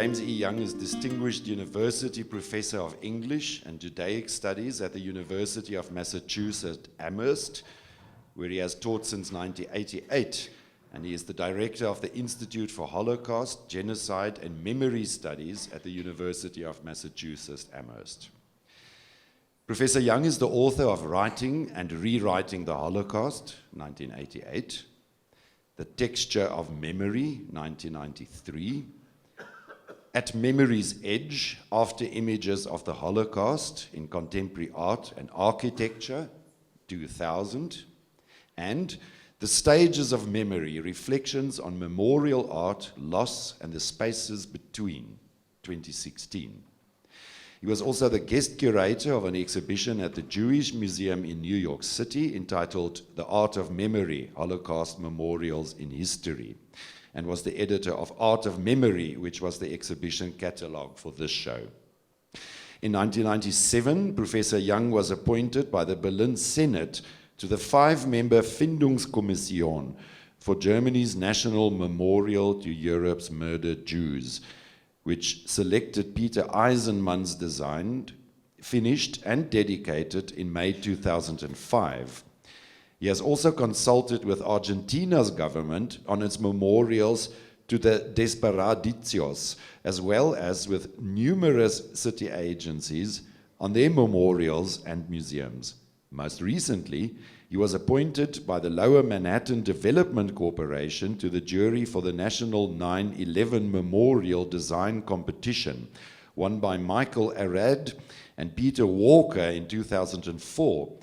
James E.Young is Distinguished University Professor of English and Judaic Studies at the University of Massachusetts, Amherst, where he has taught since 1988, and he is the director of the Institute for Holocaust, Genocide, and Memory Studies at the University of Massachusetts, Amherst. Professor Young is the author of Writing and Rewriting the Holocaust, 1988, The Texture of Memory, 1993, At Memory's Edge, After Images of the Holocaust in Contemporary Art and Architecture, 2000, and The Stages of Memory, Reflections on Memorial Art, Loss, and the Spaces Between, 2016. He was also the guest curator of an exhibition at the Jewish Museum in New York City entitled The Art of Memory, Holocaust Memorials in History, and was the editor of Art of Memory, which was the exhibition catalogue for this show. In 1997, Professor Young was appointed by the Berlin Senate to the 5-member Findungskommission for Germany's National Memorial to Europe's Murdered Jews, which selected Peter Eisenman's design, finished and dedicated in May 2005. He has also consulted with Argentina's government on its memorials to the Desperadicios, as well as with numerous city agencies on their memorials and museums. Most recently, he was appointed by the Lower Manhattan Development Corporation to the jury for the National 9/11 Memorial Design Competition, won by Michael Arad and Peter Walker in 2004,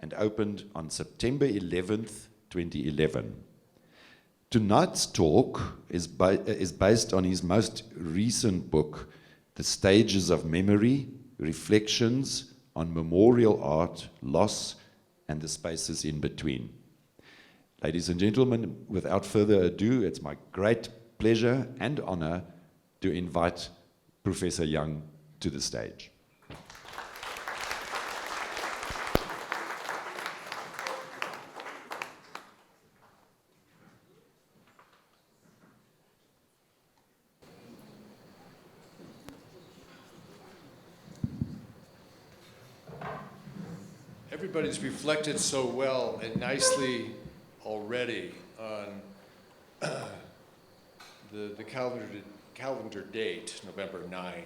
and opened on September 11th, 2011. Tonight's talk is based on his most recent book, The Stages of Memory, Reflections on Memorial Art, Loss, and the Spaces in Between. Ladies and gentlemen, without further ado, it's my great pleasure and honor to invite Professor Young to the stage. Everybody's reflected so well and nicely already on the calendar date, November 9.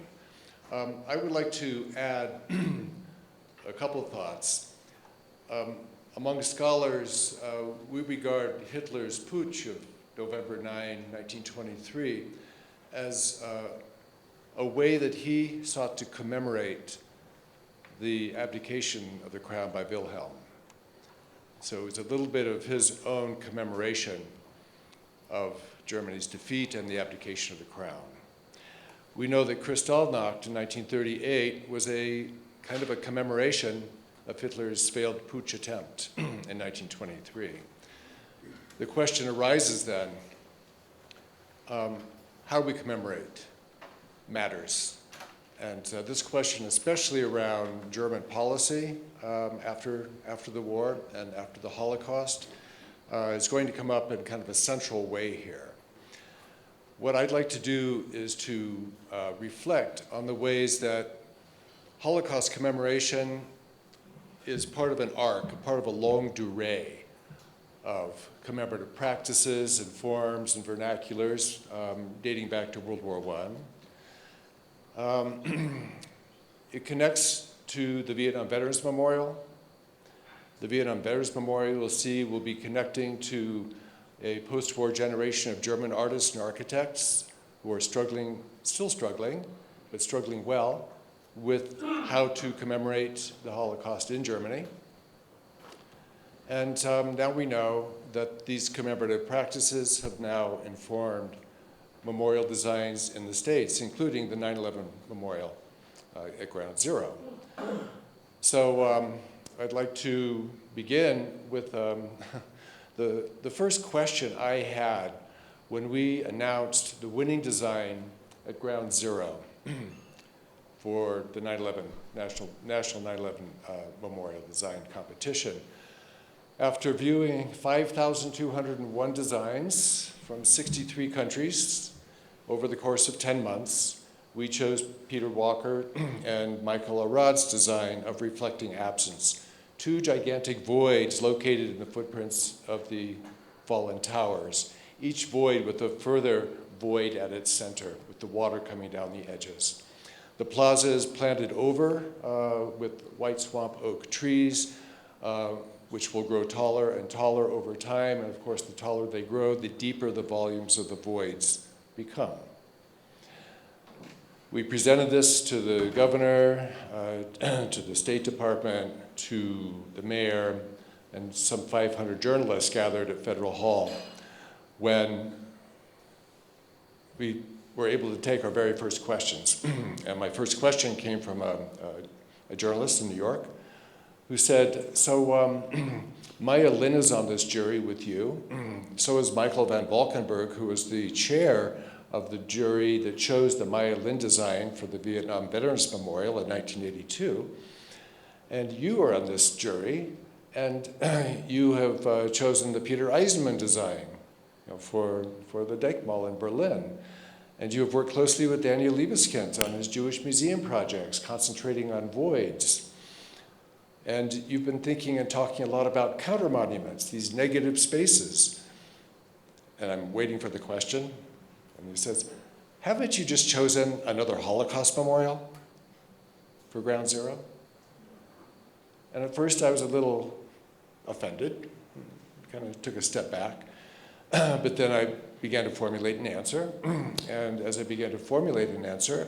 I would like to add a couple thoughts. Among scholars, we regard Hitler's putsch of November 9, 1923, as a way that he sought to commemorate the abdication of the crown by Wilhelm. So it's a little bit of his own commemoration of Germany's defeat and the abdication of the crown. We know that Kristallnacht in 1938 was a kind of a commemoration of Hitler's failed putsch attempt in 1923. The question arises then, how we commemorate matters. And this question, especially around German policy after the war and after the Holocaust, is going to come up in kind of a central way here. What I'd like to do is to reflect on the ways that Holocaust commemoration is part of an arc, part of a longue durée of commemorative practices and forms and vernaculars dating back to World War I. It connects to the Vietnam Veterans Memorial. The Vietnam Veterans Memorial, we'll see, will be connecting to a post-war generation of German artists and architects who are struggling, still struggling, but struggling well with how to commemorate the Holocaust in Germany. And now we know that these commemorative practices have now informed memorial designs in the States, including the 9/11 memorial at Ground Zero. So I'd like to begin with the first question I had when we announced the winning design at Ground Zero for the 9/11 National 9/11 Memorial Design Competition. After viewing 5,201 designs from 63 countries over the course of 10 months, we chose Peter Walker and Michael Arad's design of reflecting absence, two gigantic voids located in the footprints of the fallen towers, each void with a further void at its center, with the water coming down the edges. The plaza is planted over with white swamp oak trees, which will grow taller and taller over time. And of course, the taller they grow, the deeper the volumes of the voids become. We presented this to the governor, to the State Department, to the mayor, and some 500 journalists gathered at Federal Hall when we were able to take our very first questions. And my first question came from a journalist in New York who said, so Maya Lin is on this jury with you. So is Michael van Valkenburg, who was the chair of the jury that chose the Maya Lin design for the Vietnam Veterans Memorial in 1982. And you are on this jury, and you have chosen the Peter Eisenman design, for the Denkmal in Berlin. And you have worked closely with Daniel Liebeskind on his Jewish museum projects, concentrating on voids. And you've been thinking and talking a lot about counter monuments, these negative spaces. And I'm waiting for the question. And he says, haven't you just chosen another Holocaust Memorial for Ground Zero? And at first I was a little offended, kind of took a step back. But then I began to formulate an answer. And as I began to formulate an answer,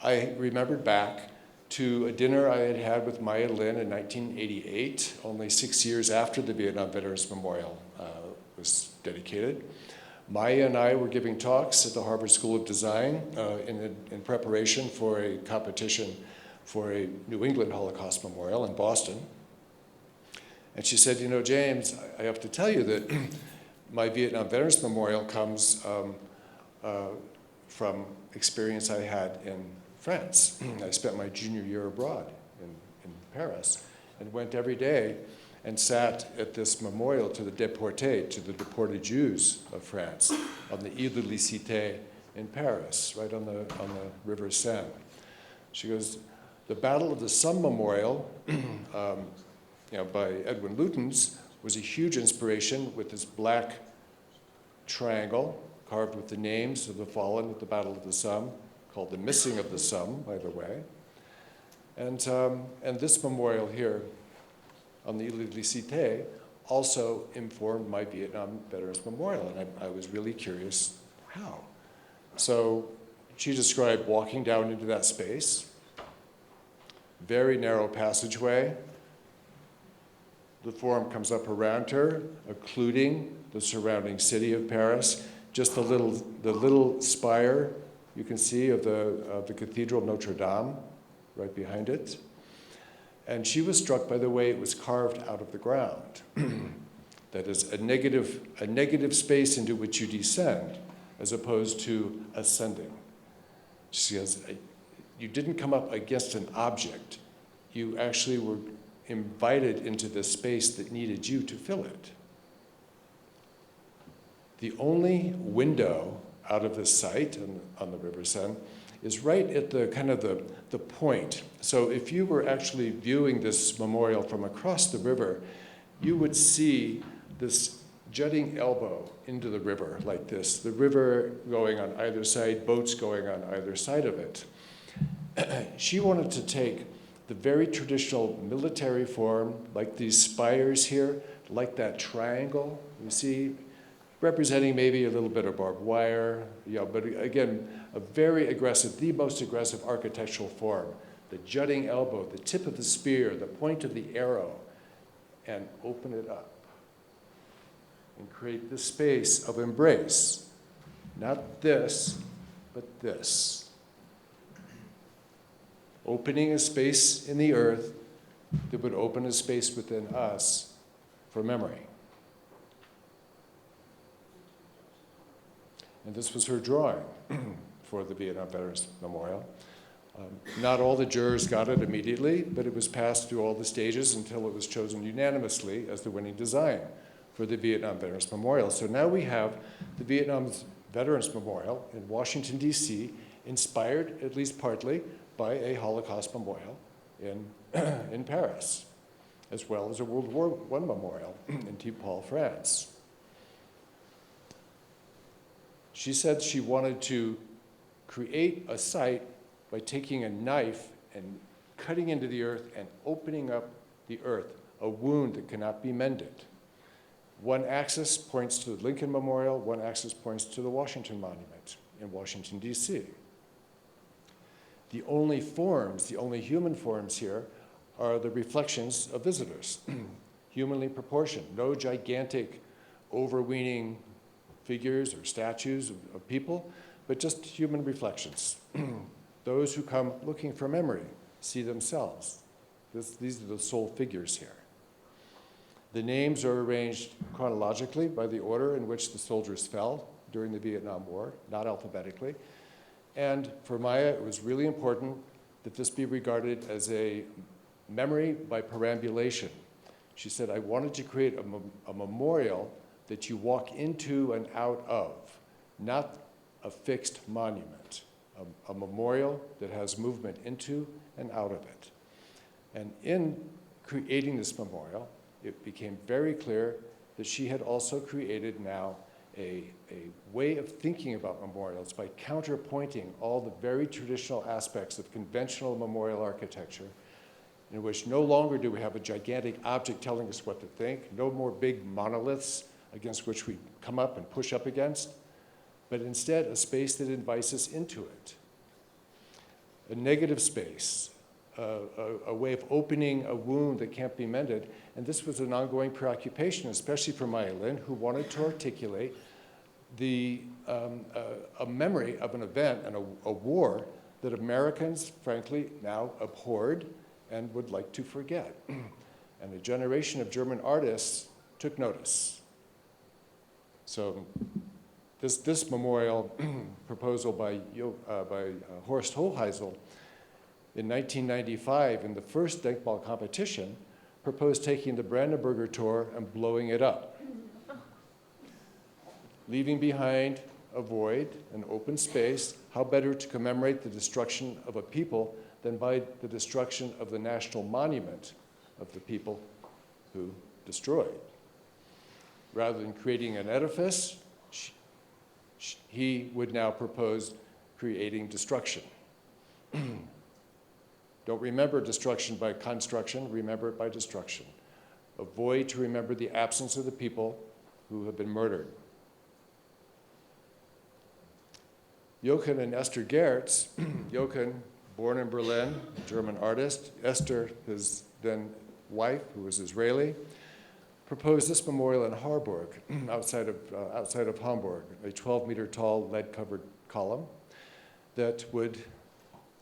I remembered back to a dinner I had had with Maya Lin in 1988, only 6 years after the Vietnam Veterans Memorial was dedicated. Maya and I were giving talks at the Harvard School of Design in preparation for a competition for a New England Holocaust Memorial in Boston. And she said, James, I have to tell you that my Vietnam Veterans Memorial comes from experience I had in France. I spent my junior year abroad in Paris and went every day and sat at this memorial to the déportés, to the deported Jews of France, on the Ile de la Cité in Paris, right on the River Seine. She goes, the Battle of the Somme Memorial, by Edwin Lutyens, was a huge inspiration with this black triangle carved with the names of the fallen at the Battle of the Somme, called the Missing of the Somme, by the way. And this memorial here on the Ile de la Cité also informed my Vietnam Veterans Memorial, and I was really curious how. So she described walking down into that space, very narrow passageway. The forum comes up around her, occluding the surrounding city of Paris. Just the little spire you can see of the Cathedral of Notre Dame right behind it. And she was struck by the way it was carved out of the ground. That is a negative space into which you descend, as opposed to ascending. She says, you didn't come up against an object. You actually were invited into the space that needed you to fill it. The only window out of this site on the River Seine is right at the kind of the point. So if you were actually viewing this memorial from across the river, you would see this jutting elbow into the river like this, the river going on either side, boats going on either side of it. She wanted to take the very traditional military form, like these spires here, like that triangle, you see, representing maybe a little bit of barbed wire, but again, a very aggressive, the most aggressive architectural form, the jutting elbow, the tip of the spear, the point of the arrow, and open it up and create this space of embrace. Not this, but this. Opening a space in the earth that would open a space within us for memory. And this was her drawing for the Vietnam Veterans Memorial. Not all the jurors got it immediately, but it was passed through all the stages until it was chosen unanimously as the winning design for the Vietnam Veterans Memorial. So now we have the Vietnam Veterans Memorial in Washington, D.C., inspired, at least partly, by a Holocaust memorial in Paris, as well as a World War I memorial in Tipol, France. She said she wanted to create a site by taking a knife and cutting into the earth and opening up the earth, a wound that cannot be mended. One axis points to the Lincoln Memorial, one axis points to the Washington Monument in Washington, D.C. The only forms, the only human forms here are the reflections of visitors, humanly proportioned, no gigantic overweening figures or statues of people, but just human reflections. Those who come looking for memory see themselves. These are the sole figures here. The names are arranged chronologically by the order in which the soldiers fell during the Vietnam War, not alphabetically. And for Maya, it was really important that this be regarded as a memory by perambulation. She said, I wanted to create a memorial that you walk into and out of, not a fixed monument, a memorial that has movement into and out of it. And in creating this memorial, it became very clear that she had also created now a way of thinking about memorials by counterpointing all the very traditional aspects of conventional memorial architecture, in which no longer do we have a gigantic object telling us what to think, no more big monoliths against which we come up and push up against, but instead a space that invites us into it. A negative space, a way of opening a wound that can't be mended. And this was an ongoing preoccupation, especially for Maya Lin, who wanted to articulate a memory of an event and a war that Americans, frankly, now abhorred and would like to forget. And a generation of German artists took notice. So this memorial proposal by Horst Hoheisel in 1995, in the first Denkmal competition, proposed taking the Brandenburger Tor and blowing it up, leaving behind a void, an open space. How better to commemorate the destruction of a people than by the destruction of the national monument of the people who destroyed? Rather than creating an edifice, he would now propose creating destruction. Don't remember destruction by construction, remember it by destruction. A void to remember the absence of the people who have been murdered. Johann and Esther Gertz, Johann, born in Berlin, German artist, Esther, his then wife, who was Israeli, proposed this memorial in Harburg, outside of Hamburg, a 12-meter tall lead-covered column that would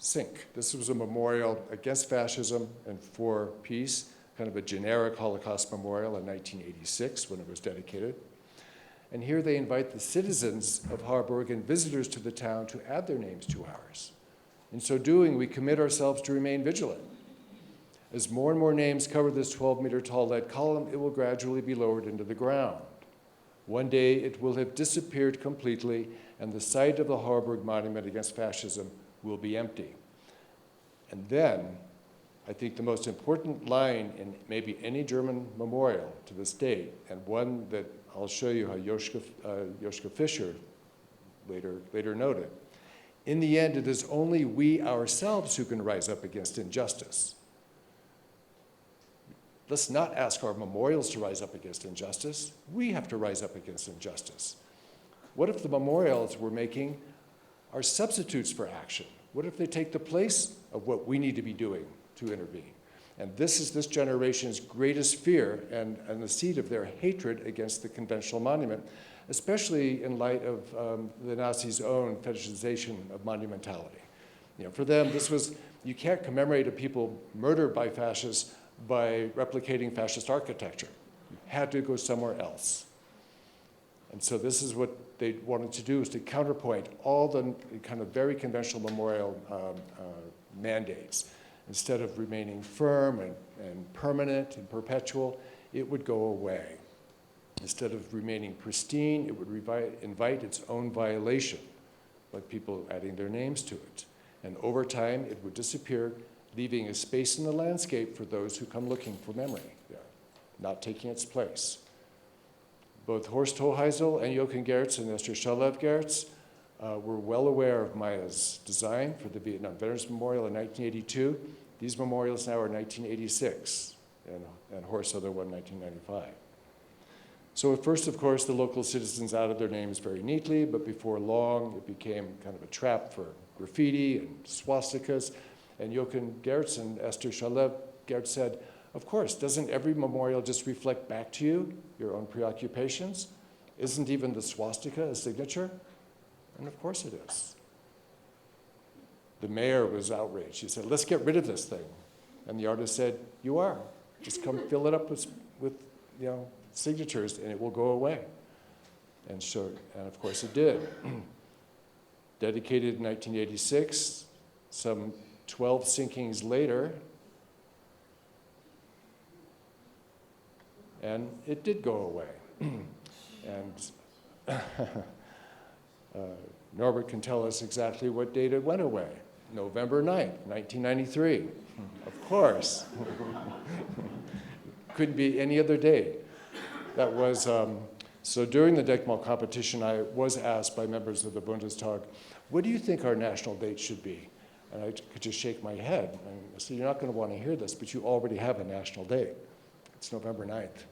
sink. This was a memorial against fascism and for peace, kind of a generic Holocaust memorial in 1986 when it was dedicated. And here they invite the citizens of Harburg and visitors to the town to add their names to ours. In so doing, we commit ourselves to remain vigilant. As more and more names cover this 12-meter tall lead column, it will gradually be lowered into the ground. One day, it will have disappeared completely, and the site of the Harburg Monument against Fascism will be empty. And then, I think the most important line in maybe any German memorial to this date, and one that I'll show you how Joschka Fischer later noted, in the end, it is only we ourselves who can rise up against injustice. Let's not ask our memorials to rise up against injustice. We have to rise up against injustice. What if the memorials we're making are substitutes for action? What if they take the place of what we need to be doing to intervene? And this is this generation's greatest fear and the seed of their hatred against the conventional monument, especially in light of the Nazis' own fetishization of monumentality. You know, for them, this was, you can't commemorate a people murdered by fascists by replicating fascist architecture. You had to go somewhere else. And so this is what they wanted to do, is to counterpoint all the kind of very conventional memorial mandates. Instead of remaining firm and permanent and perpetual, it would go away. Instead of remaining pristine, it would invite its own violation like people adding their names to it. And over time, it would disappear, leaving a space in the landscape for those who come looking for memory, not taking its place. Both Horst Hoheisel and Jochen Gertz and Esther Shalev Gertz were well aware of Maya's design for the Vietnam Veterans Memorial in 1982. These memorials now are 1986, and Horst's other one, 1995. So at first, of course, the local citizens added their names very neatly, but before long, it became kind of a trap for graffiti and swastikas. And Jochen Gertz and Esther Shalev Gertz said, of course, doesn't every memorial just reflect back to you your own preoccupations? Isn't even the swastika a signature? And of course it is. The mayor was outraged. He said, let's get rid of this thing. And the artist said, you are. Just come fill it up with signatures and it will go away. And of course it did. Dedicated in 1986, some 12 sinkings later, and it did go away. And Norbert can tell us exactly what date it went away. November 9th, 1993. Of course. Couldn't be any other day. That was, so during the Denkmal competition, I was asked by members of the Bundestag, what do you think our national date should be? And I could just shake my head. And I said, you're not going to want to hear this, but you already have a national date. It's November 9th,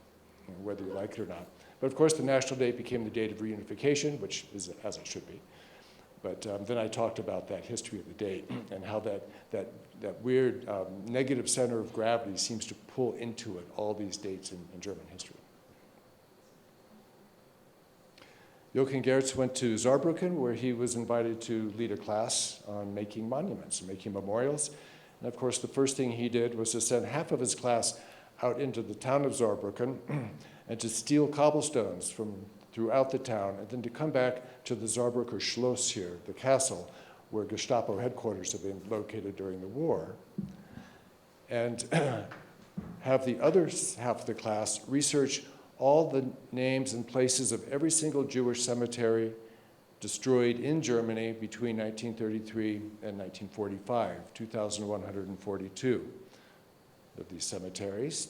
whether you like it or not. But of course, the national date became the date of reunification, which is as it should be. But then I talked about that history of the date and how that weird negative center of gravity seems to pull into it all these dates in German history. Jochen Gertz went to Saarbrücken, where he was invited to lead a class on making monuments and making memorials. And of course, the first thing he did was to send half of his class out into the town of Saarbrücken and to steal cobblestones from throughout the town, and then to come back to the Saarbrücker Schloss here, the castle, where Gestapo headquarters had been located during the war, and have the other half of the class research all the names and places of every single Jewish cemetery destroyed in Germany between 1933 and 1945, 2,142 of these cemeteries.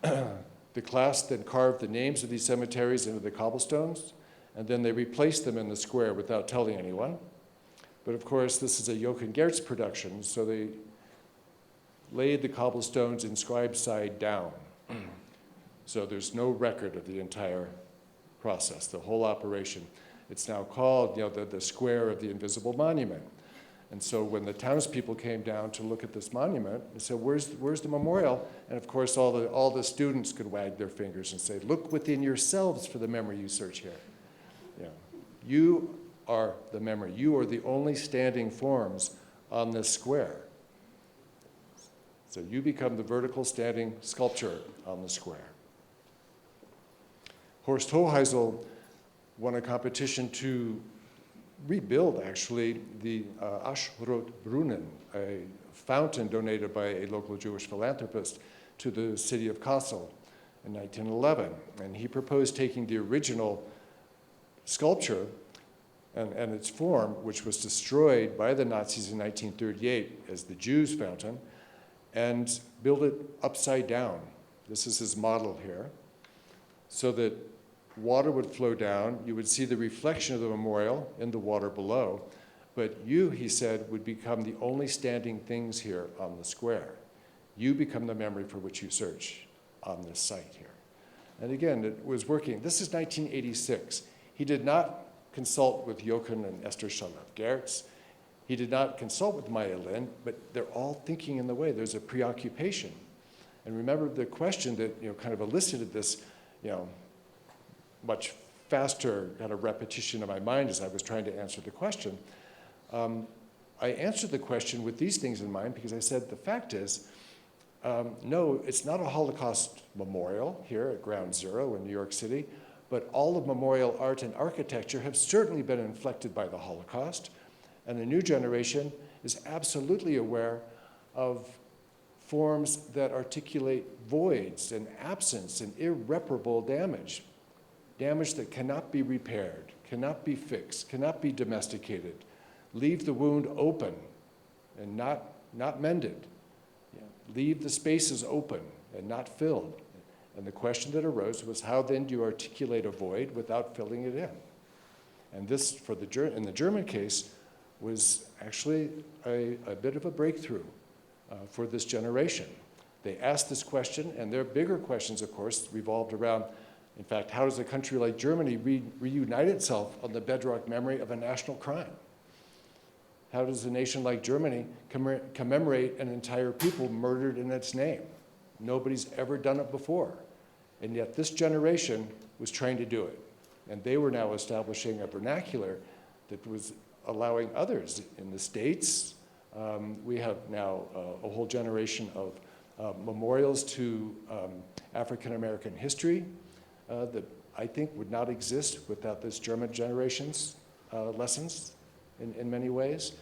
The class then carved the names of these cemeteries into the cobblestones, and then they replaced them in the square without telling anyone. But of course, this is a Jochen Gertz production, so they laid the cobblestones inscribed side down. So there's no record of the entire process, the whole operation. It's now called, the Square of the Invisible Monument. And so when the townspeople came down to look at this monument, they said, where's the memorial? And of course, all the students could wag their fingers and say, look within yourselves for the memory you search here. You are the memory. You are the only standing forms on this square. So you become the vertical standing sculpture on the square. Horst Hoheisel won a competition to rebuild, actually, the Aschrotbrunnen, a fountain donated by a local Jewish philanthropist to the city of Kassel in 1911. And he proposed taking the original sculpture and its form, which was destroyed by the Nazis in 1938 as the Jews' fountain, and build it upside down. This is his model here, so that water would flow down, you would see the reflection of the memorial in the water below, but you, he said, would become the only standing things here on the square. You become the memory for which you search on this site here. And again, it was working. This is 1986. He did not consult with Jochen and Esther Shalev Gertz. He did not consult with Maya Lin, but they're all thinking in the way. There's a preoccupation. And remember the question that kind of elicited this much faster kind of repetition in my mind as I was trying to answer the question. I answered the question with these things in mind because I said, the fact is, no, it's not a Holocaust memorial here at Ground Zero in New York City, but all of memorial art and architecture have certainly been inflected by the Holocaust, and the new generation is absolutely aware of forms that articulate voids and absence and irreparable damage. Damage that cannot be repaired, cannot be fixed, cannot be domesticated. Leave the wound open and not mended. Leave the spaces open and not filled. And the question that arose was, how then do you articulate a void without filling it in? And this, in the German case, was actually a bit of a breakthrough for this generation. They asked this question, and their bigger questions, of course, revolved around, in fact, how does a country like Germany reunite itself on the bedrock memory of a national crime? How does a nation like Germany commemorate an entire people murdered in its name? Nobody's ever done it before. And yet this generation was trying to do it. And they were now establishing a vernacular that was allowing others in the States. We have now a whole generation of memorials to African-American history that I think would not exist without this German generation's lessons in many ways.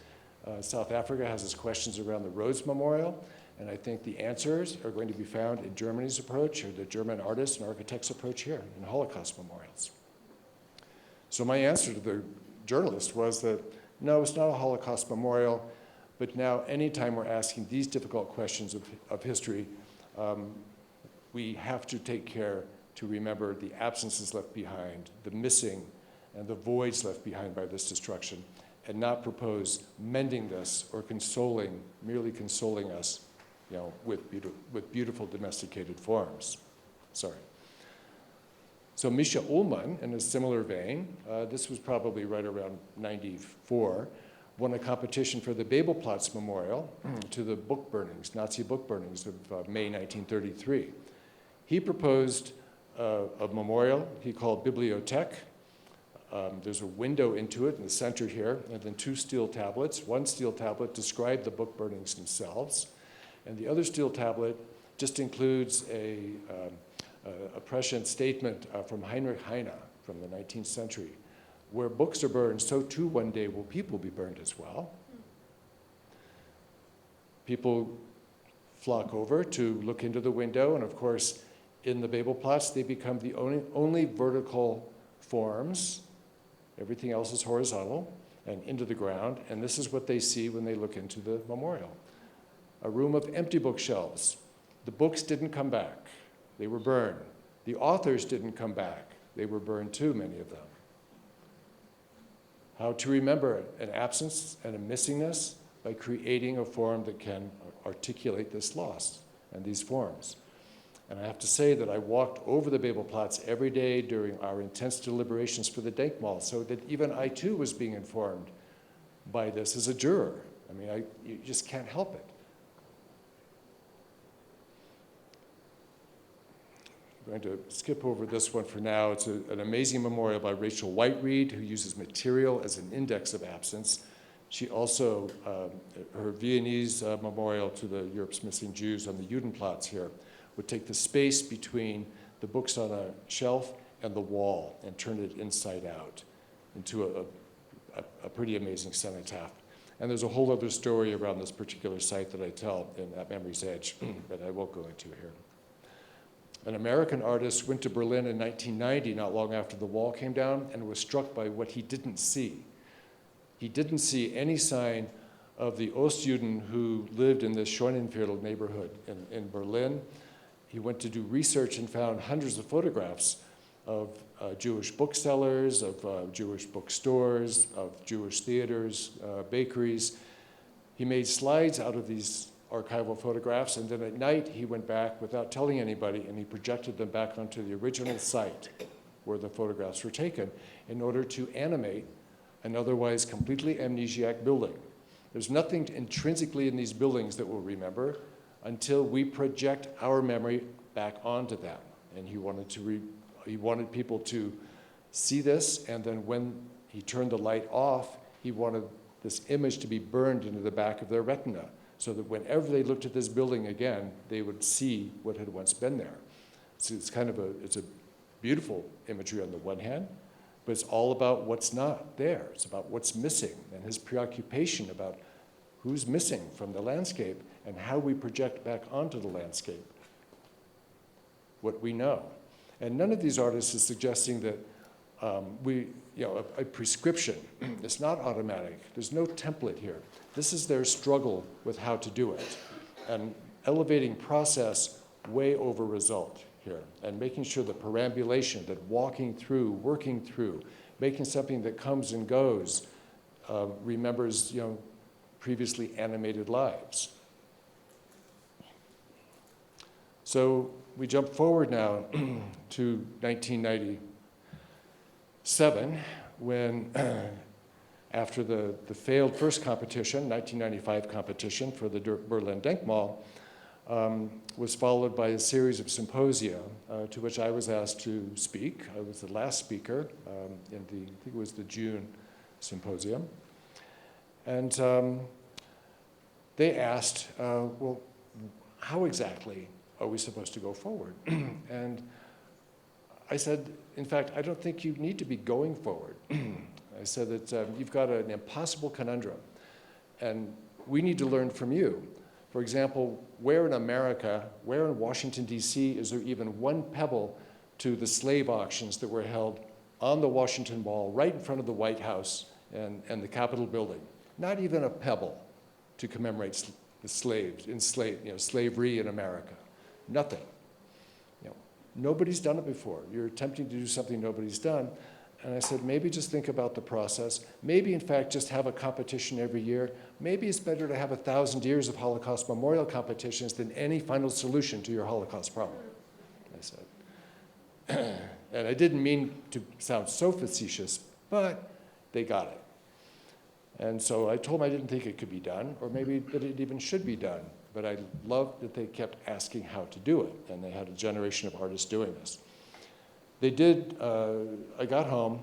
South Africa has its questions around the Rhodes Memorial, and I think the answers are going to be found in Germany's approach, or the German artists and architects' approach here in Holocaust memorials. So my answer to the journalist was that, no, it's not a Holocaust memorial, but now anytime we're asking these difficult questions of history, we have to take care to remember the absences left behind, the missing, and the voids left behind by this destruction, and not propose mending this or merely consoling us, with beautiful domesticated forms. Sorry. So Misha Ullmann, in a similar vein, this was probably right around 94, won a competition for the Babel Plots Memorial to the book burnings, Nazi book burnings of May 1933. He proposed a memorial he called Bibliothek. There's a window into it in the center here, and then two steel tablets. One steel tablet described the book burnings themselves, and the other steel tablet just includes a prescient statement from Heinrich Heine from the 19th century. Where books are burned, so too one day will people be burned as well. People flock over to look into the window, and of course, in the Babel plots, they become the only vertical forms. Everything else is horizontal and into the ground, and this is what they see when they look into the memorial. A room of empty bookshelves. The books didn't come back. They were burned. The authors didn't come back. They were burned too, many of them. How to remember an absence and a missingness by creating a form that can articulate this loss and these forms. And I have to say that I walked over the Babel plots every day during our intense deliberations for the Denkmal, so that even I too was being informed by this as a juror. I mean, you just can't help it. I'm going to skip over this one for now. It's an amazing memorial by Rachel Whiteread, who uses material as an index of absence. She also, her Viennese memorial to the Europe's missing Jews on the Judenplatz here, would take the space between the books on a shelf and the wall and turn it inside out into a pretty amazing cenotaph. And there's a whole other story around this particular site that I tell at Memory's Edge that I won't go into here. An American artist went to Berlin in 1990, not long after the wall came down, and was struck by what he didn't see. He didn't see any sign of the Ostjuden who lived in this Scheunenviertel neighborhood in Berlin. He went to do research and found hundreds of photographs of Jewish booksellers, of Jewish bookstores, of Jewish theaters, bakeries. He made slides out of these archival photographs, and then at night he went back without telling anybody, and he projected them back onto the original site where the photographs were taken in order to animate an otherwise completely amnesiac building. There's nothing intrinsically in these buildings that we'll remember until we project our memory back onto them. And he wanted people to see this, and then when he turned the light off, he wanted this image to be burned into the back of their retina, so that whenever they looked at this building again, they would see what had once been there. So it's it's a beautiful imagery on the one hand, but it's all about what's not there. It's about what's missing, and his preoccupation about who's missing from the landscape and how we project back onto the landscape what we know. And none of these artists is suggesting that a prescription. It's not automatic. There's no template here. This is their struggle with how to do it. And elevating process way over result here, and making sure that perambulation, that walking through, working through, making something that comes and goes, remembers previously animated lives. So we jump forward now to 1997, when after the failed first competition, 1995 competition for the Berlin Denkmal, was followed by a series of symposia to which I was asked to speak. I was the last speaker in I think it was the June symposium. And they asked, well, how exactly are we supposed to go forward? And I said, in fact, I don't think you need to be going forward. I said that you've got an impossible conundrum, and we need to learn from you. For example, where in America, where in Washington, D.C., is there even one pebble to the slave auctions that were held on the Washington Mall, right in front of the White House and the Capitol building? Not even a pebble to commemorate the slavery in America. Nothing. Nobody's done it before. You're attempting to do something nobody's done. And I said, maybe just think about the process. Maybe, in fact, just have a competition every year. Maybe it's better to have 1,000 years of Holocaust Memorial competitions than any final solution to your Holocaust problem, I said. And I didn't mean to sound so facetious, but they got it. And so I told them I didn't think it could be done, or maybe that it even should be done. But I loved that they kept asking how to do it, and they had a generation of artists doing this. They did, I got home,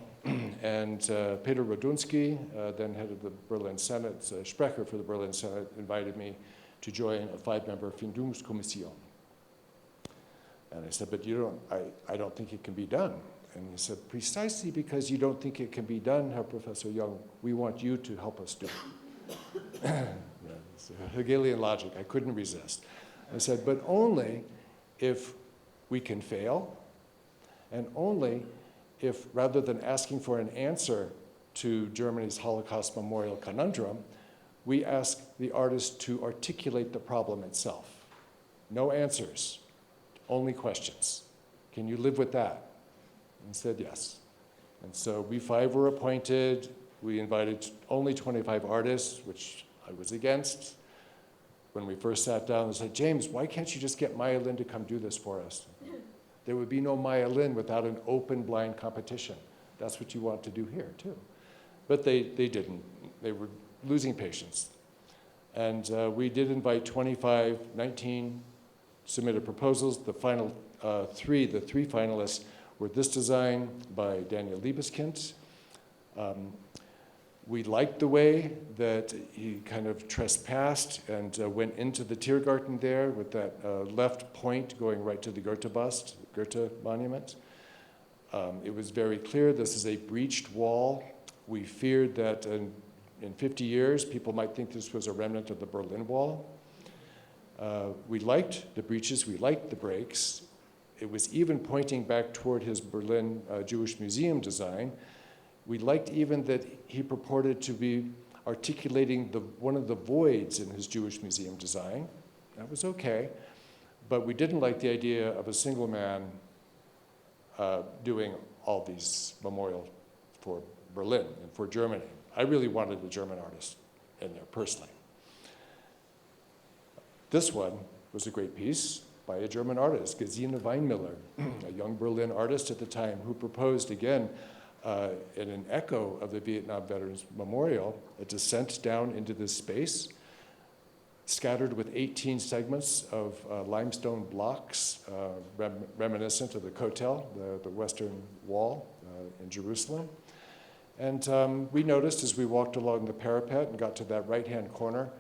and Peter Radunsky, then head of the Berlin Senate, Sprecher for the Berlin Senate, invited me to join a 5-member Findungskommission. And I said, but I don't think it can be done. And he said, precisely because you don't think it can be done, Herr Professor Young, we want you to help us do it. It's Hegelian logic, I couldn't resist. I said, but only if we can fail, and only if, rather than asking for an answer to Germany's Holocaust Memorial conundrum, we ask the artist to articulate the problem itself. No answers, only questions. Can you live with that? And he said yes. And so we 5 were appointed. We invited only 25 artists, which I was against. When we first sat down, they said, James, why can't you just get Maya Lin to come do this for us? There would be no Maya Lin without an open, blind competition. That's what you want to do here, too. But they didn't. They were losing patience. And we did invite 19 submitted proposals. The final the 3 finalists were this design by Daniel Liebeskind. We liked the way that he kind of trespassed and went into the Tiergarten there with that left point going right to the Goethe bust, Goethe monument. It was very clear this is a breached wall. We feared that in 50 years, people might think this was a remnant of the Berlin Wall. We liked the breaches, we liked the breaks. It was even pointing back toward his Berlin Jewish Museum design. We liked even that he purported to be articulating one of the voids in his Jewish Museum design. That was okay. But we didn't like the idea of a single man doing all these memorials for Berlin and for Germany. I really wanted a German artist in there personally. This one was a great piece by a German artist, Gesine Weinmiller, a young Berlin artist at the time, who proposed, again, in an echo of the Vietnam Veterans Memorial, a descent down into this space, scattered with 18 segments of limestone blocks, reminiscent of the Kotel, the Western Wall in Jerusalem. And we noticed as we walked along the parapet and got to that right-hand corner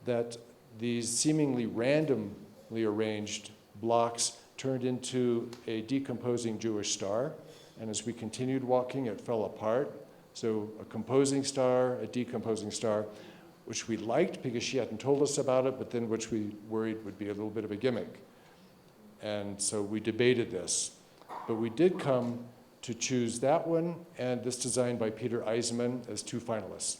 that these seemingly randomly arranged blocks turned into a decomposing Jewish star. And as we continued walking, it fell apart. So a composing star, a decomposing star, which we liked because she hadn't told us about it, but then which we worried would be a little bit of a gimmick. And so we debated this. But we did come to choose that one and this design by Peter Eisenman as two finalists.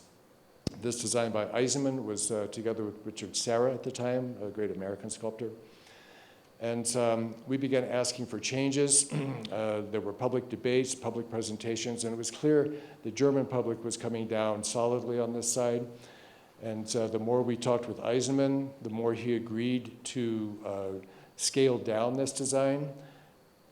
This design by Eisenman was together with Richard Serra at the time, a great American sculptor. And we began asking for changes. There were public debates, public presentations, and it was clear the German public was coming down solidly on this side. And the more we talked with Eisenman, the more he agreed to scale down this design.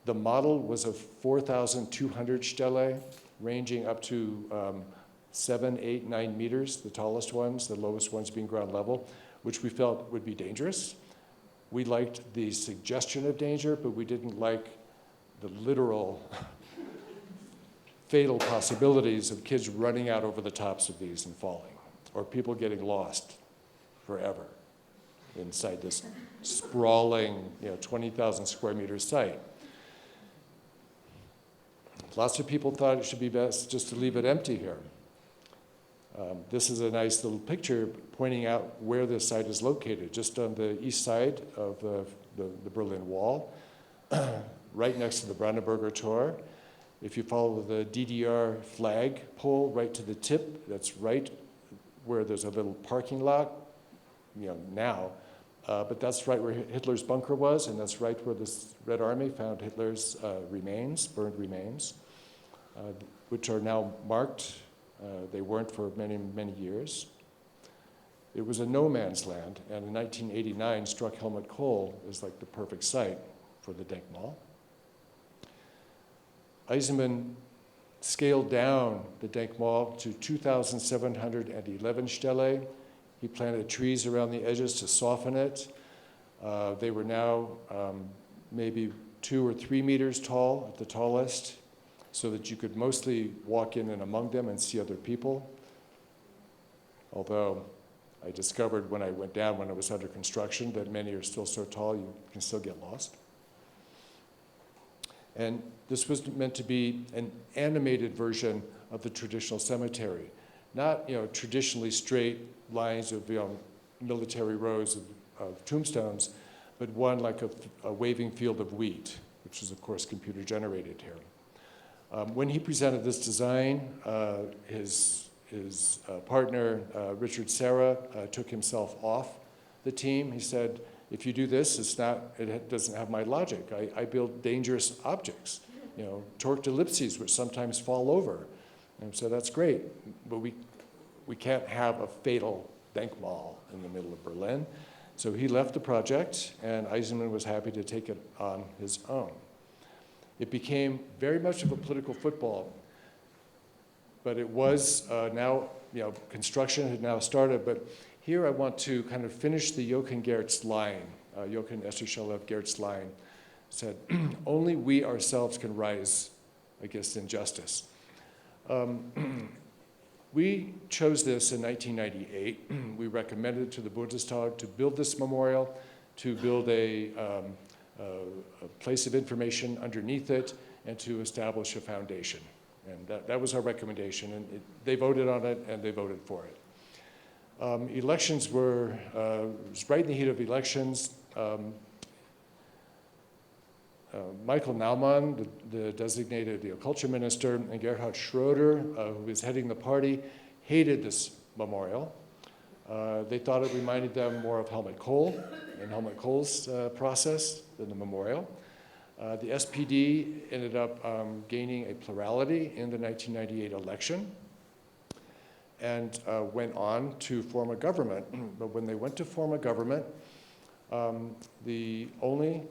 The model was of 4,200 Stelle, ranging up to 7, 8, 9 meters, the tallest ones, the lowest ones being ground level, which we felt would be dangerous. We liked the suggestion of danger, but we didn't like the literal fatal possibilities of kids running out over the tops of these and falling, or people getting lost forever inside this sprawling, 20,000 square meter site. Lots of people thought it should be best just to leave it empty here. This is a nice little picture pointing out where this site is located, just on the east side of the Berlin Wall, right next to the Brandenburger Tor. If you follow the DDR flag pole right to the tip, that's right where there's a little parking lot, now, but that's right where Hitler's bunker was, and that's right where the Red Army found Hitler's remains, burned remains, which are now marked. They weren't for many, many years. It was a no man's land, and in 1989, struck Helmut Kohl as like the perfect site for the Denkmal. Eisenman scaled down the Denkmal to 2,711 Stelle. He planted trees around the edges to soften it. They were now maybe 2 or 3 meters tall at the tallest, so that you could mostly walk in and among them and see other people. Although I discovered when I went down when it was under construction that many are still so tall you can still get lost. And this was meant to be an animated version of the traditional cemetery. Not traditionally straight lines of military rows of tombstones, but one like a waving field of wheat, which is of course computer generated here. When he presented this design, his partner, Richard Serra, took himself off the team. He said, if you do this, it doesn't have my logic. I build dangerous objects, torqued ellipses, which sometimes fall over. And so that's great, but we can't have a fatal Denkmal in the middle of Berlin. So he left the project, and Eisenman was happy to take it on his own. It became very much of a political football, but it was now, construction had now started, but here I want to kind of finish the Jochen Gert's line, Jochen Estershalev Gert's line, said, only we ourselves can rise against injustice. We chose this in 1998. We recommended to the Bundestag to build this memorial, to build a place of information underneath it, and to establish a foundation. And that was our recommendation, and they voted on it, and they voted for it. Elections were, it was right in the heat of elections. Michael Naumann, the designated culture minister, and Gerhard Schroeder, who was heading the party, hated this memorial. They thought it reminded them more of Helmut Kohl and Helmut Kohl's process than the memorial. The SPD ended up gaining a plurality in the 1998 election and went on to form a government. But when they went to form a government, the only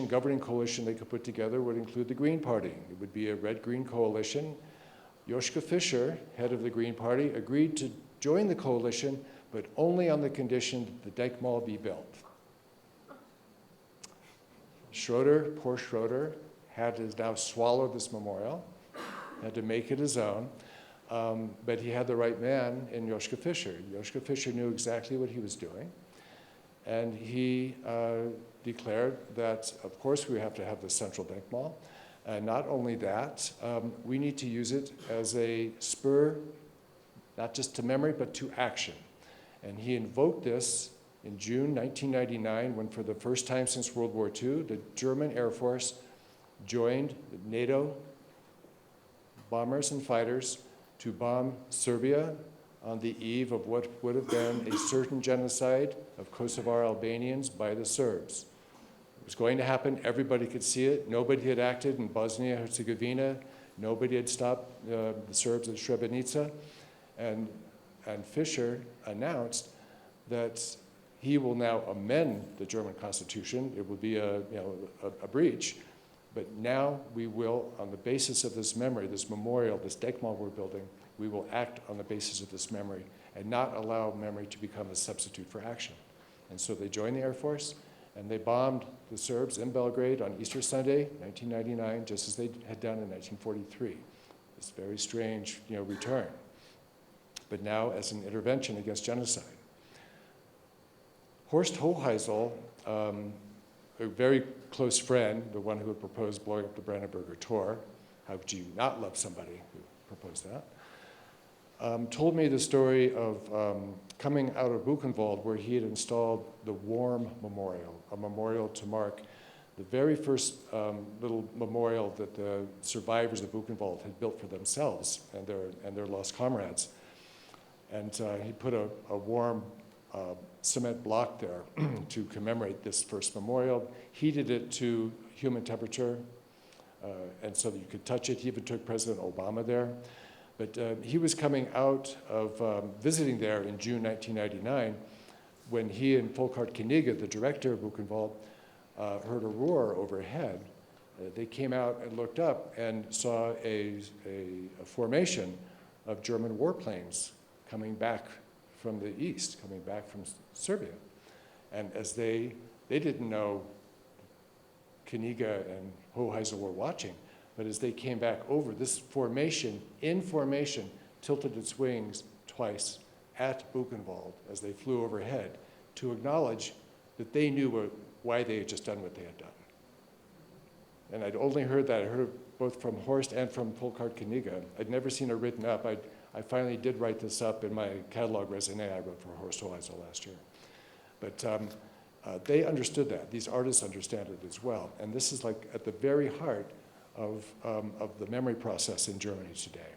governing coalition they could put together would include the Green Party. It would be a red-green coalition. Joschka Fischer, head of the Green Party, agreed to join the coalition, but only on the condition that the Denkmal be built. Schroeder, poor Schroeder, had to now swallow this memorial, had to make it his own, but he had the right man in Joschka Fischer. Joschka Fischer knew exactly what he was doing, and he declared that, of course, we have to have the central Denkmal, and not only that, we need to use it as a spur, not just to memory, but to action. And he invoked this in June 1999, when for the first time since World War II, the German Air Force joined the NATO bombers and fighters to bomb Serbia on the eve of what would have been a certain genocide of Kosovar Albanians by the Serbs. It was going to happen. Everybody could see it. Nobody had acted in Bosnia-Herzegovina. Nobody had stopped the Serbs at Srebrenica. And Fischer announced that he will now amend the German Constitution. It will be a breach. But now we will, on the basis of this memory, this memorial, this Denkmal we're building, we will act on the basis of this memory and not allow memory to become a substitute for action. And so they joined the Air Force, and they bombed the Serbs in Belgrade on Easter Sunday, 1999, just as they had done in 1943. This very strange, return, but now as an intervention against genocide. Horst Hoheisel, a very close friend, the one who had proposed blowing up the Brandenburger Tor, how could you not love somebody who proposed that, told me the story of coming out of Buchenwald, where he had installed the Warm Memorial, a memorial to mark the very first little memorial that the survivors of Buchenwald had built for themselves and their lost comrades. And he put a warm cement block there to commemorate this first memorial, heated it to human temperature, and so that you could touch it. He even took President Obama there. But he was coming out of visiting there in June 1999 when he and Volkart Knigge, the director of Buchenwald, heard a roar overhead. They came out and looked up and saw a formation of German warplanes coming back from the east, coming back from Serbia. And as they didn't know Knigge and Hoheisel were watching, but as they came back over, this formation, in formation, tilted its wings twice at Buchenwald as they flew overhead to acknowledge that they knew why they had just done what they had done. And I'd only heard that. I heard it both from Horst and from Volkart Knigge. I'd never seen it written up. I finally did write this up in my catalog raisonné I wrote for Horst Hoheisel last year. But they understood that. These artists understand it as well. And this is like at the very heart of the memory process in Germany today.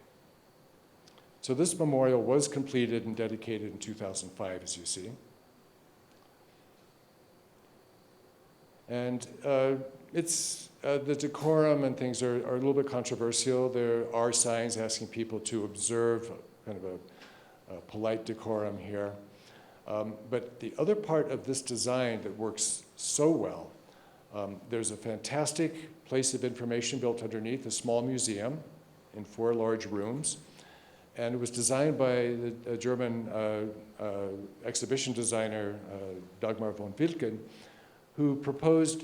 So this memorial was completed and dedicated in 2005, as you see. And it's the decorum and things are a little bit controversial. There are signs asking people to observe kind of a polite decorum here. But the other part of this design that works so well, there's a fantastic place of information built underneath, a small museum in 4 large rooms. And it was designed by the German exhibition designer, Dagmar von Wilken, who proposed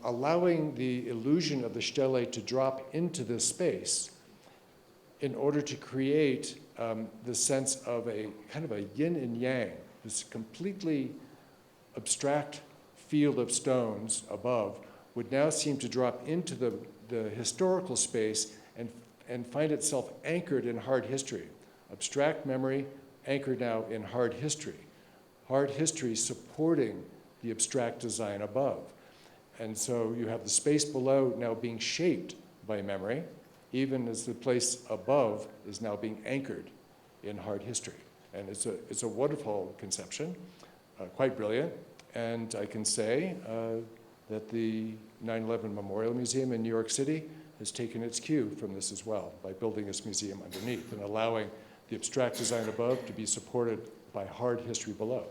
allowing the illusion of the Stele to drop into this space in order to create the sense of a kind of a yin and yang, this completely abstract field of stones above would now seem to drop into the historical space and find itself anchored in hard history. Abstract memory anchored now in hard history. Hard history supporting the abstract design above. And so you have the space below now being shaped by memory, even as the place above is now being anchored in hard history. And it's a wonderful conception, quite brilliant. And I can say that the 9/11 Memorial Museum in New York City has taken its cue from this as well by building this museum underneath and allowing the abstract design above to be supported by hard history below.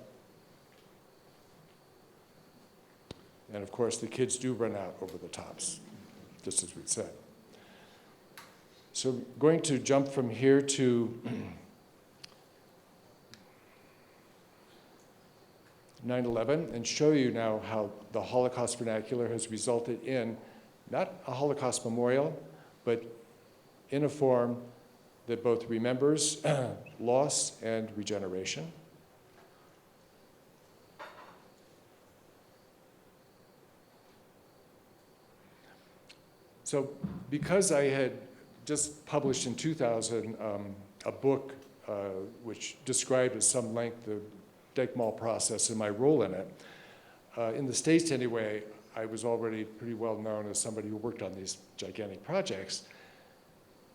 And of course, the kids do run out over the tops, just as we said. So going to jump from here to 9/11 and show you now how the Holocaust vernacular has resulted in not a Holocaust memorial, but in a form that both remembers loss and regeneration. So because I had just published in 2000 a book which described at some length the Denkmal process and my role in it, in the States anyway, I was already pretty well known as somebody who worked on these gigantic projects.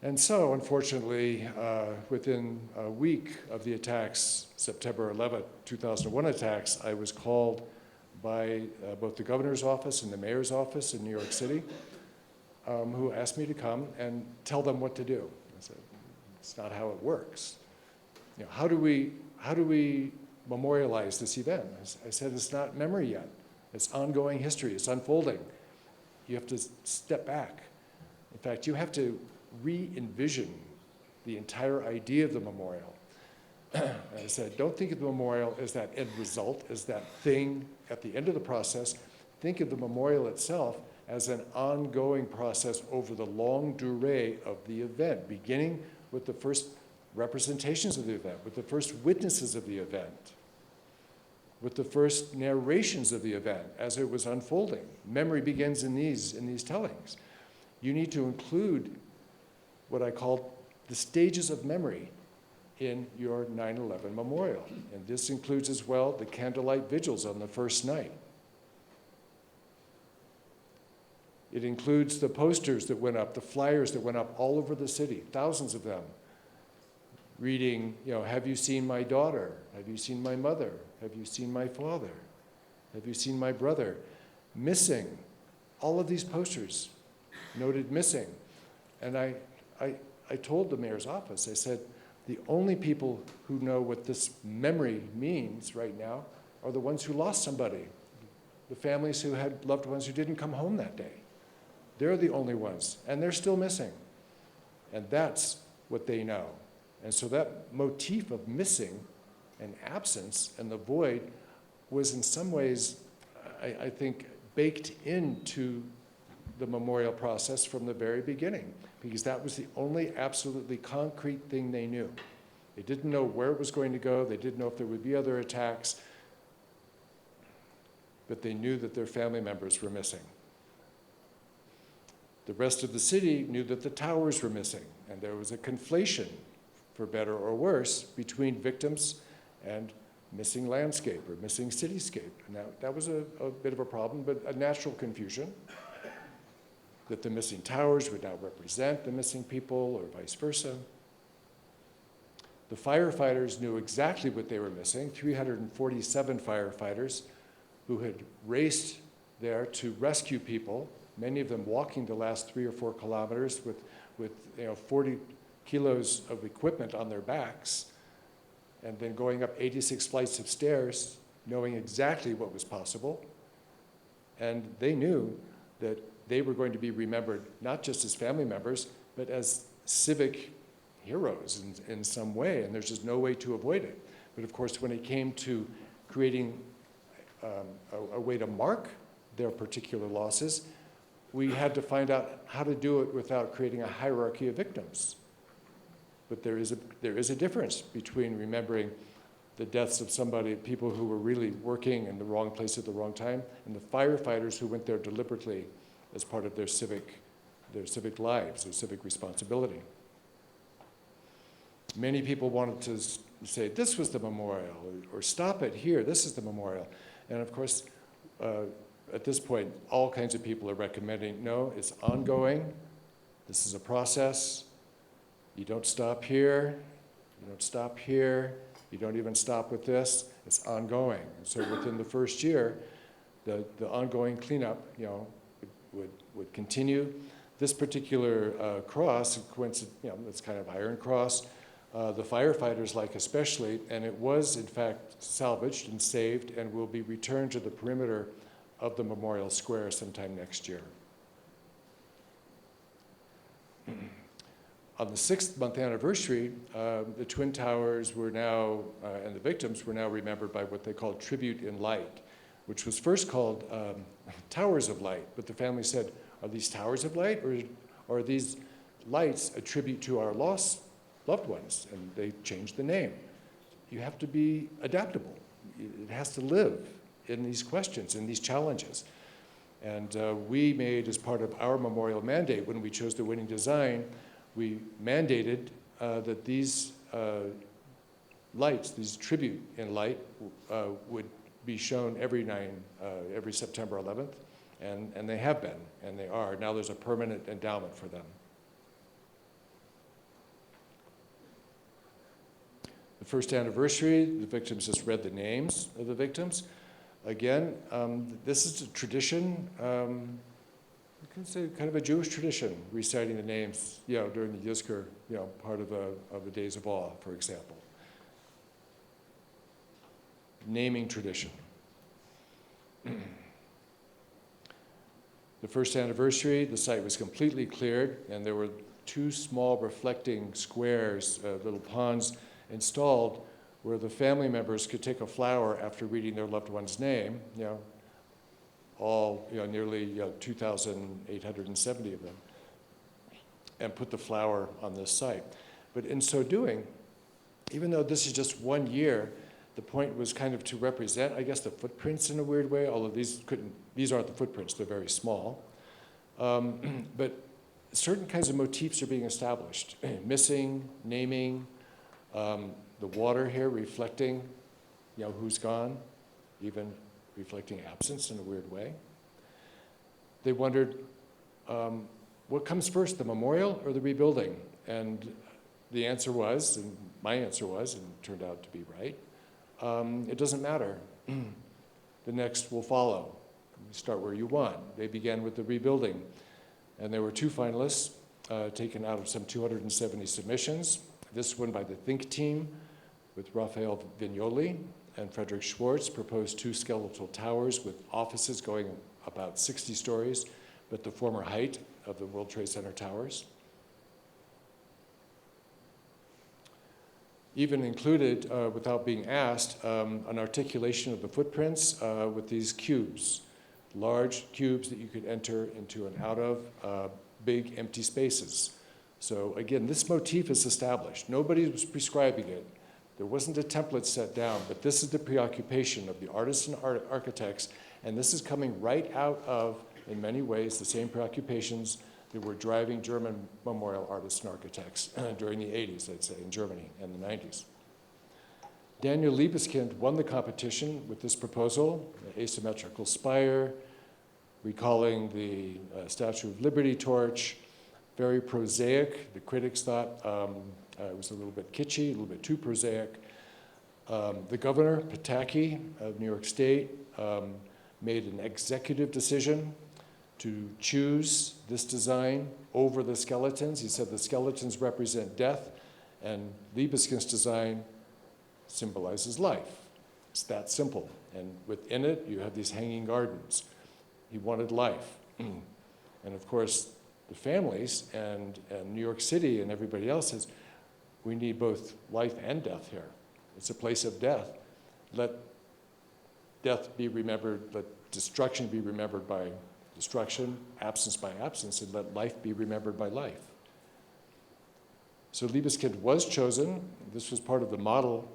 And so, unfortunately, within a week of the attacks, September 11th, 2001 attacks, I was called by both the governor's office and the mayor's office in New York City, who asked me to come and tell them what to do. I said, it's not how it works. You know, how do we memorialize this event? I said, it's not memory yet. It's ongoing history. It's unfolding. You have to step back. In fact, you have to re-envision the entire idea of the memorial. I said, don't think of the memorial as that end result, as that thing at the end of the process. Think of the memorial itself as an ongoing process over the long durée of the event, beginning with the first representations of the event, with the first witnesses of the event, with the first narrations of the event as it was unfolding. Memory begins in these tellings. You need to include what I call the stages of memory in your 9/11 memorial. And this includes as well the candlelight vigils on the first night. It includes the posters that went up, the flyers that went up all over the city, thousands of them, reading, you know, have you seen my daughter? Have you seen my mother? Have you seen my father? Have you seen my brother? Missing. All of these posters noted missing. And I told the mayor's office, I said, the only people who know what this memory means right now are the ones who lost somebody, the families who had loved ones who didn't come home that day. They're the only ones, and they're still missing. And that's what they know. And so that motif of missing and absence and the void was in some ways, I think, baked into the memorial process from the very beginning, because that was the only absolutely concrete thing they knew. They didn't know where it was going to go. They didn't know if there would be other attacks, but they knew that their family members were missing. The rest of the city knew that the towers were missing, and there was a conflation, for better or worse, between victims and missing landscape or missing cityscape. And that was a bit of a problem, but a natural confusion, that the missing towers would now represent the missing people or vice versa. The firefighters knew exactly what they were missing, 347 firefighters who had raced there to rescue people, many of them walking the last 3 or 4 kilometers with 40 kilos of equipment on their backs, and then going up 86 flights of stairs, knowing exactly what was possible. And they knew that they were going to be remembered not just as family members, but as civic heroes in some way, and there's just no way to avoid it. But of course, when it came to creating a way to mark their particular losses, we had to find out how to do it without creating a hierarchy of victims. But there is a difference between remembering the deaths of somebody, people who were really working in the wrong place at the wrong time, and the firefighters who went there deliberately as part of their civic lives, their civic responsibility. Many people wanted to say, this was the memorial, or stop it here, this is the memorial. And of course, at this point, all kinds of people are recommending, no, it's ongoing, this is a process, you don't stop here, you don't stop here, you don't even stop with this, it's ongoing. And so within the first year, the ongoing cleanup, would continue. This particular cross, it's kind of iron cross, the firefighters like especially, and it was in fact salvaged and saved and will be returned to the perimeter of the Memorial Square sometime next year. On the 6th-month anniversary, the Twin Towers were now, and the victims were now remembered by what they called Tribute in Light, which was first called Towers of Light, but the family said, are these Towers of Light, or are these lights a tribute to our lost loved ones? And they changed the name. You have to be adaptable. It has to live in these questions, in these challenges. And we made, as part of our memorial mandate, when we chose the winning design, we mandated that these lights, these Tribute in Light, would be shown every September 11th, and they have been, and they are. Now there's a permanent endowment for them. The first anniversary, the victims just read the names of the victims. Again, this is a tradition, you can say kind of a Jewish tradition, reciting the names, during the Yizkor, part of the Days of Awe, for example. Naming tradition. The first anniversary, the site was completely cleared, and there were 2 small reflecting squares, little ponds, installed where the family members could take a flower after reading their loved one's name, all, nearly 2,870 of them, and put the flower on this site. But in so doing, even though this is just 1 year, the point was kind of to represent, I guess, the footprints in a weird way, although these aren't the footprints, they're very small. But certain kinds of motifs are being established. Missing, naming, the water here reflecting, who's gone, even reflecting absence in a weird way. They wondered, what comes first, the memorial or the rebuilding? And the answer was, and my answer was, and it turned out to be right, it doesn't matter. The next will follow. You start where you want. They began with the rebuilding. And there were 2 finalists taken out of some 270 submissions. This one by the Think Team with Raphael Vignoli and Frederick Schwartz proposed 2 skeletal towers with offices going about 60 stories, but the former height of the World Trade Center towers. Even included, without being asked, an articulation of the footprints with these cubes, large cubes that you could enter into and out of, big empty spaces. So again, this motif is established. Nobody was prescribing it. There wasn't a template set down, but this is the preoccupation of the artists and architects, and this is coming right out of, in many ways, the same preoccupations that were driving German memorial artists and architects during the 80s, I'd say, in Germany, and the 90s. Daniel Liebeskind won the competition with this proposal, an asymmetrical spire, recalling the Statue of Liberty torch, very prosaic. The critics thought it was a little bit kitschy, a little bit too prosaic. The governor, Pataki of New York State, made an executive decision to choose this design over the skeletons. He said the skeletons represent death, and Liebeskind's design symbolizes life. It's that simple. And within it, you have these hanging gardens. He wanted life. And of course, the families and New York City and everybody else says, we need both life and death here. It's a place of death. Let death be remembered, let destruction be remembered by destruction, absence by absence, and let life be remembered by life. So Liebeskind was chosen. This was part of the model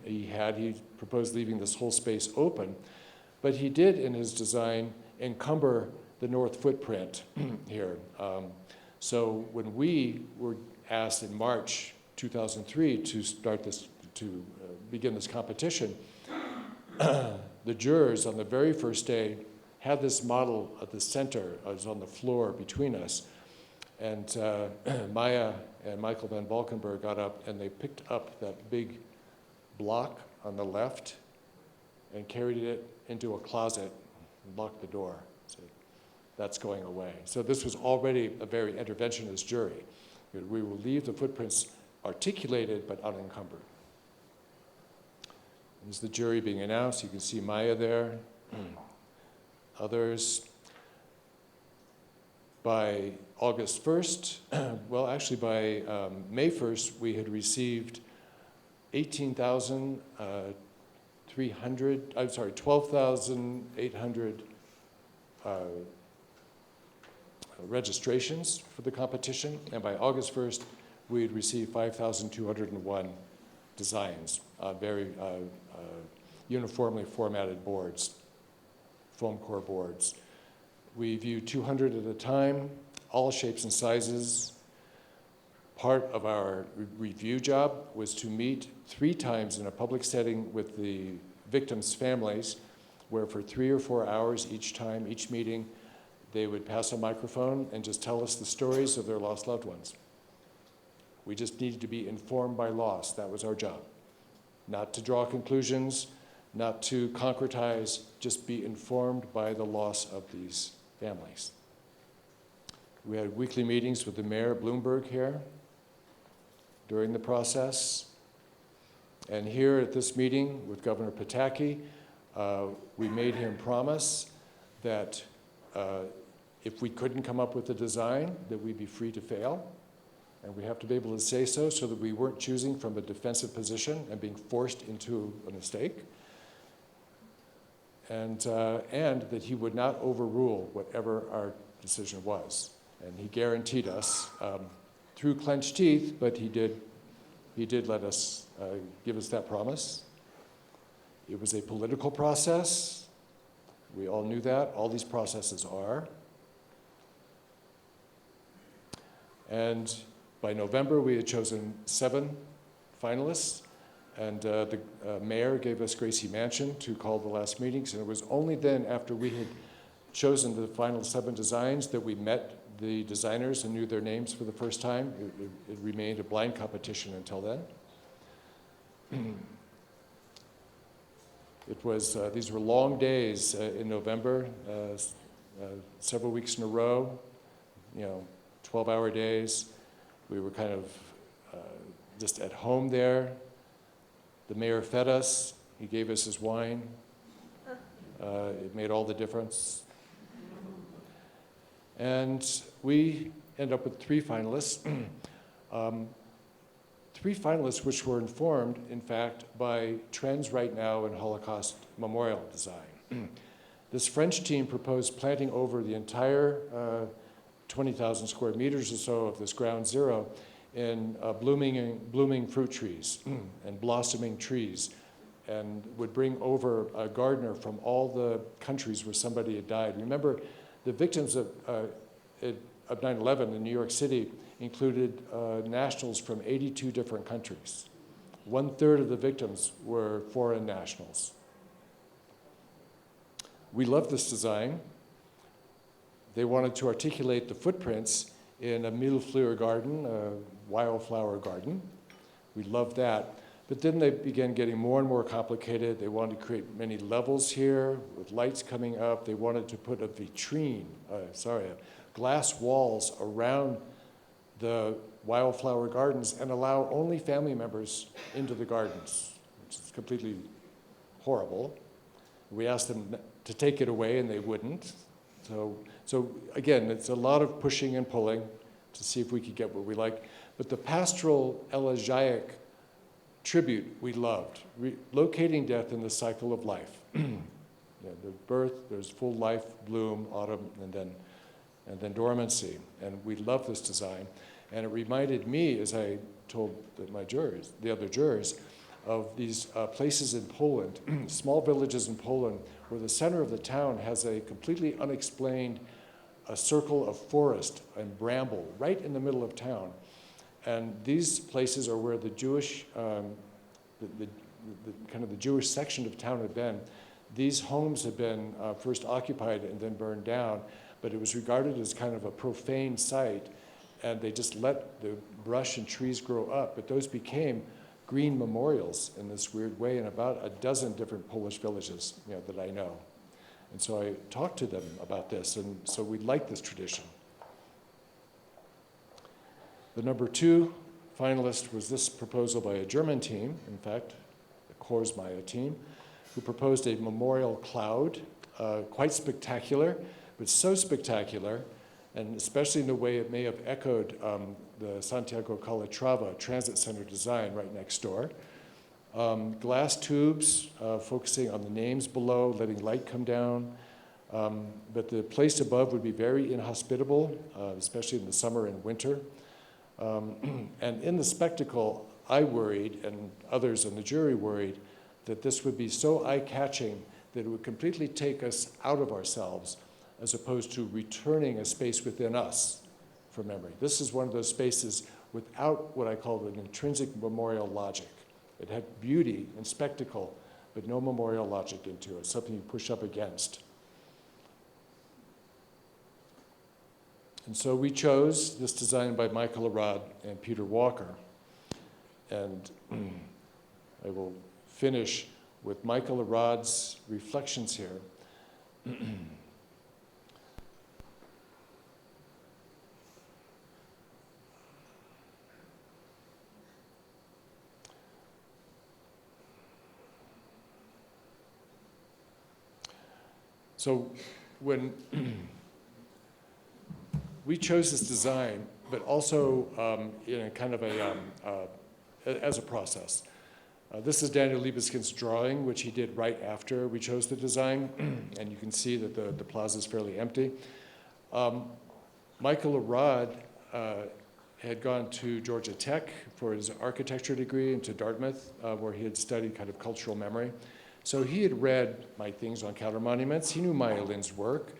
he had. He proposed leaving this whole space open, but he did, in his design, encumber the north footprint here. So when we were asked in March 2003 to start this, to begin this competition, the jurors on the very first day had this model at the center, was on the floor between us. And Maya and Michael van Valkenburg got up and they picked up that big block on the left and carried it into a closet and locked the door. So that's going away. So this was already a very interventionist jury. We will leave the footprints articulated but unencumbered. There's the jury being announced. You can see Maya there. Others. By August 1st, well, actually by May 1st, we had received 12,800 registrations for the competition, and by August 1st, we had received 5,201 designs on very uniformly formatted boards, foam core boards. We viewed 200 at a time, all shapes and sizes. Part of our review job was to meet 3 times in a public setting with the victims' families, where for 3 or 4 hours each time, each meeting, they would pass a microphone and just tell us the stories of their lost loved ones. We just needed to be informed by loss. That was our job. not to draw conclusions, not to concretize, just be informed by the loss of these families. We had weekly meetings with the mayor of Bloomberg here during the process. And here at this meeting with Governor Pataki, we made him promise that if we couldn't come up with a design, that we'd be free to fail. And we have to be able to say so that we weren't choosing from a defensive position and being forced into a mistake. And that he would not overrule whatever our decision was. And he guaranteed us through clenched teeth, but he did let us give us that promise. It was a political process. We all knew that. All these processes are. And by November, we had chosen 7 finalists. And the mayor gave us Gracie Mansion to call the last meetings. And it was only then, after we had chosen the final 7 designs, that we met the designers and knew their names for the first time. It remained a blind competition until then. It was, these were long days in November, several weeks in a row, 12-hour days. We were kind of just at home there. The mayor fed us. He gave us his wine. It made all the difference. And we ended up with 3 finalists. 3 finalists which were informed, in fact, by trends right now in Holocaust Memorial design. This French team proposed planting over the entire 20,000 square meters or so of this ground zero in blooming fruit trees and blossoming trees, and would bring over a gardener from all the countries where somebody had died. Remember, the victims of 9/11 in New York City included nationals from 82 different countries. 1/3 of the victims were foreign nationals. We loved this design. They wanted to articulate the footprints in a millefleur garden, a wildflower garden. We loved that. But then they began getting more and more complicated. They wanted to create many levels here with lights coming up. They wanted to put a vitrine, glass walls around the wildflower gardens and allow only family members into the gardens, which is completely horrible. We asked them to take it away and they wouldn't. So again, it's a lot of pushing and pulling to see if we could get what we like. But the pastoral elegiac tribute we loved, locating death in the cycle of life. There's birth, there's full life, bloom, autumn, and then dormancy. And we love this design. And it reminded me, as I told the other jurors, of these places in Poland, small villages in Poland, where the center of the town has a completely unexplained circle of forest and bramble right in the middle of town. And these places are where the Jewish, the Jewish section of town had been. These homes had been first occupied and then burned down, but it was regarded as kind of a profane site, and they just let the brush and trees grow up. But those became green memorials in this weird way in about a dozen different Polish villages that I know. And so I talked to them about this, and so we like this tradition. The number 2 finalist was this proposal by a German team, in fact, the Korsmeier team, who proposed a memorial cloud, quite spectacular, but so spectacular, and especially in the way it may have echoed the Santiago Calatrava Transit Center design right next door. Glass tubes focusing on the names below, letting light come down. But the place above would be very inhospitable, especially in the summer and winter. And in the spectacle, I worried, and others on the jury worried, that this would be so eye-catching that it would completely take us out of ourselves, as opposed to returning a space within us for memory. This is one of those spaces without what I call an intrinsic memorial logic. It had beauty and spectacle, but no memorial logic into it, something you push up against. And so we chose this design by Michael Arad and Peter Walker. And I will finish with Michael Arad's reflections here. So when we chose this design, but also in a kind of as a process. This is Daniel Libeskind's drawing, which he did right after we chose the design, and you can see that the plaza is fairly empty. Michael Arad had gone to Georgia Tech for his architecture degree and to Dartmouth, where he had studied kind of cultural memory. So he had read my things on counter monuments. He knew Maya Lin's work.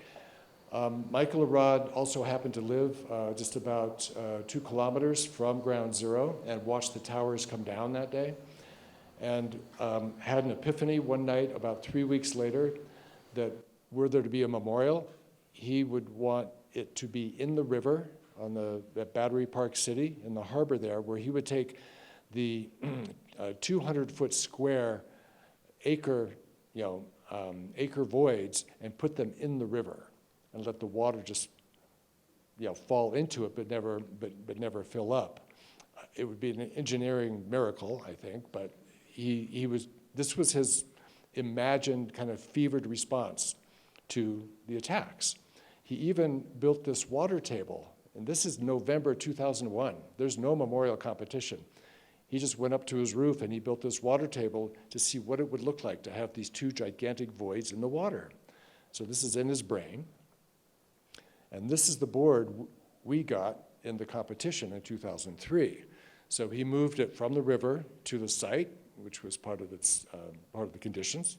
Michael Arad also happened to live just about 2 kilometers from Ground Zero and watched the towers come down that day, and had an epiphany one night about 3 weeks later that were there to be a memorial, he would want it to be in the river on at Battery Park City, in the harbor there, where he would take the 200-foot square acre voids and put them in the river and let the water just fall into it but never fill up. It would be an engineering miracle, I think, but this was his imagined kind of fevered response to the attacks. He even built this water table, and this is November 2001. There's no memorial competition. He just went up to his roof and he built this water table to see what it would look like to have these 2 gigantic voids in the water. So this is in his brain. And this is the board we got in the competition in 2003. So he moved it from the river to the site, which was part of the conditions,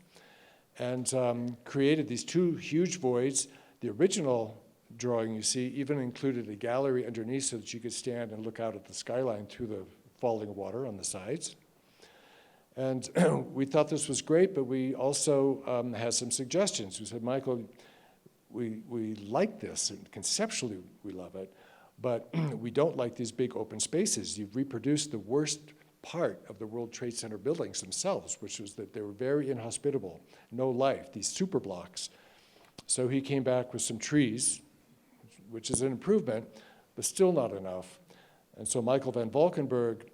and created these 2 huge voids. The original drawing you see even included a gallery underneath so that you could stand and look out at the skyline through the falling water on the sides. And we thought this was great, but we also had some suggestions. We said, Michael, we like this, and conceptually we love it, but we don't like these big open spaces. You've reproduced the worst part of the World Trade Center buildings themselves, which was that they were very inhospitable, no life, these super blocks. So he came back with some trees, which is an improvement, but still not enough. And so Michael van Valkenburg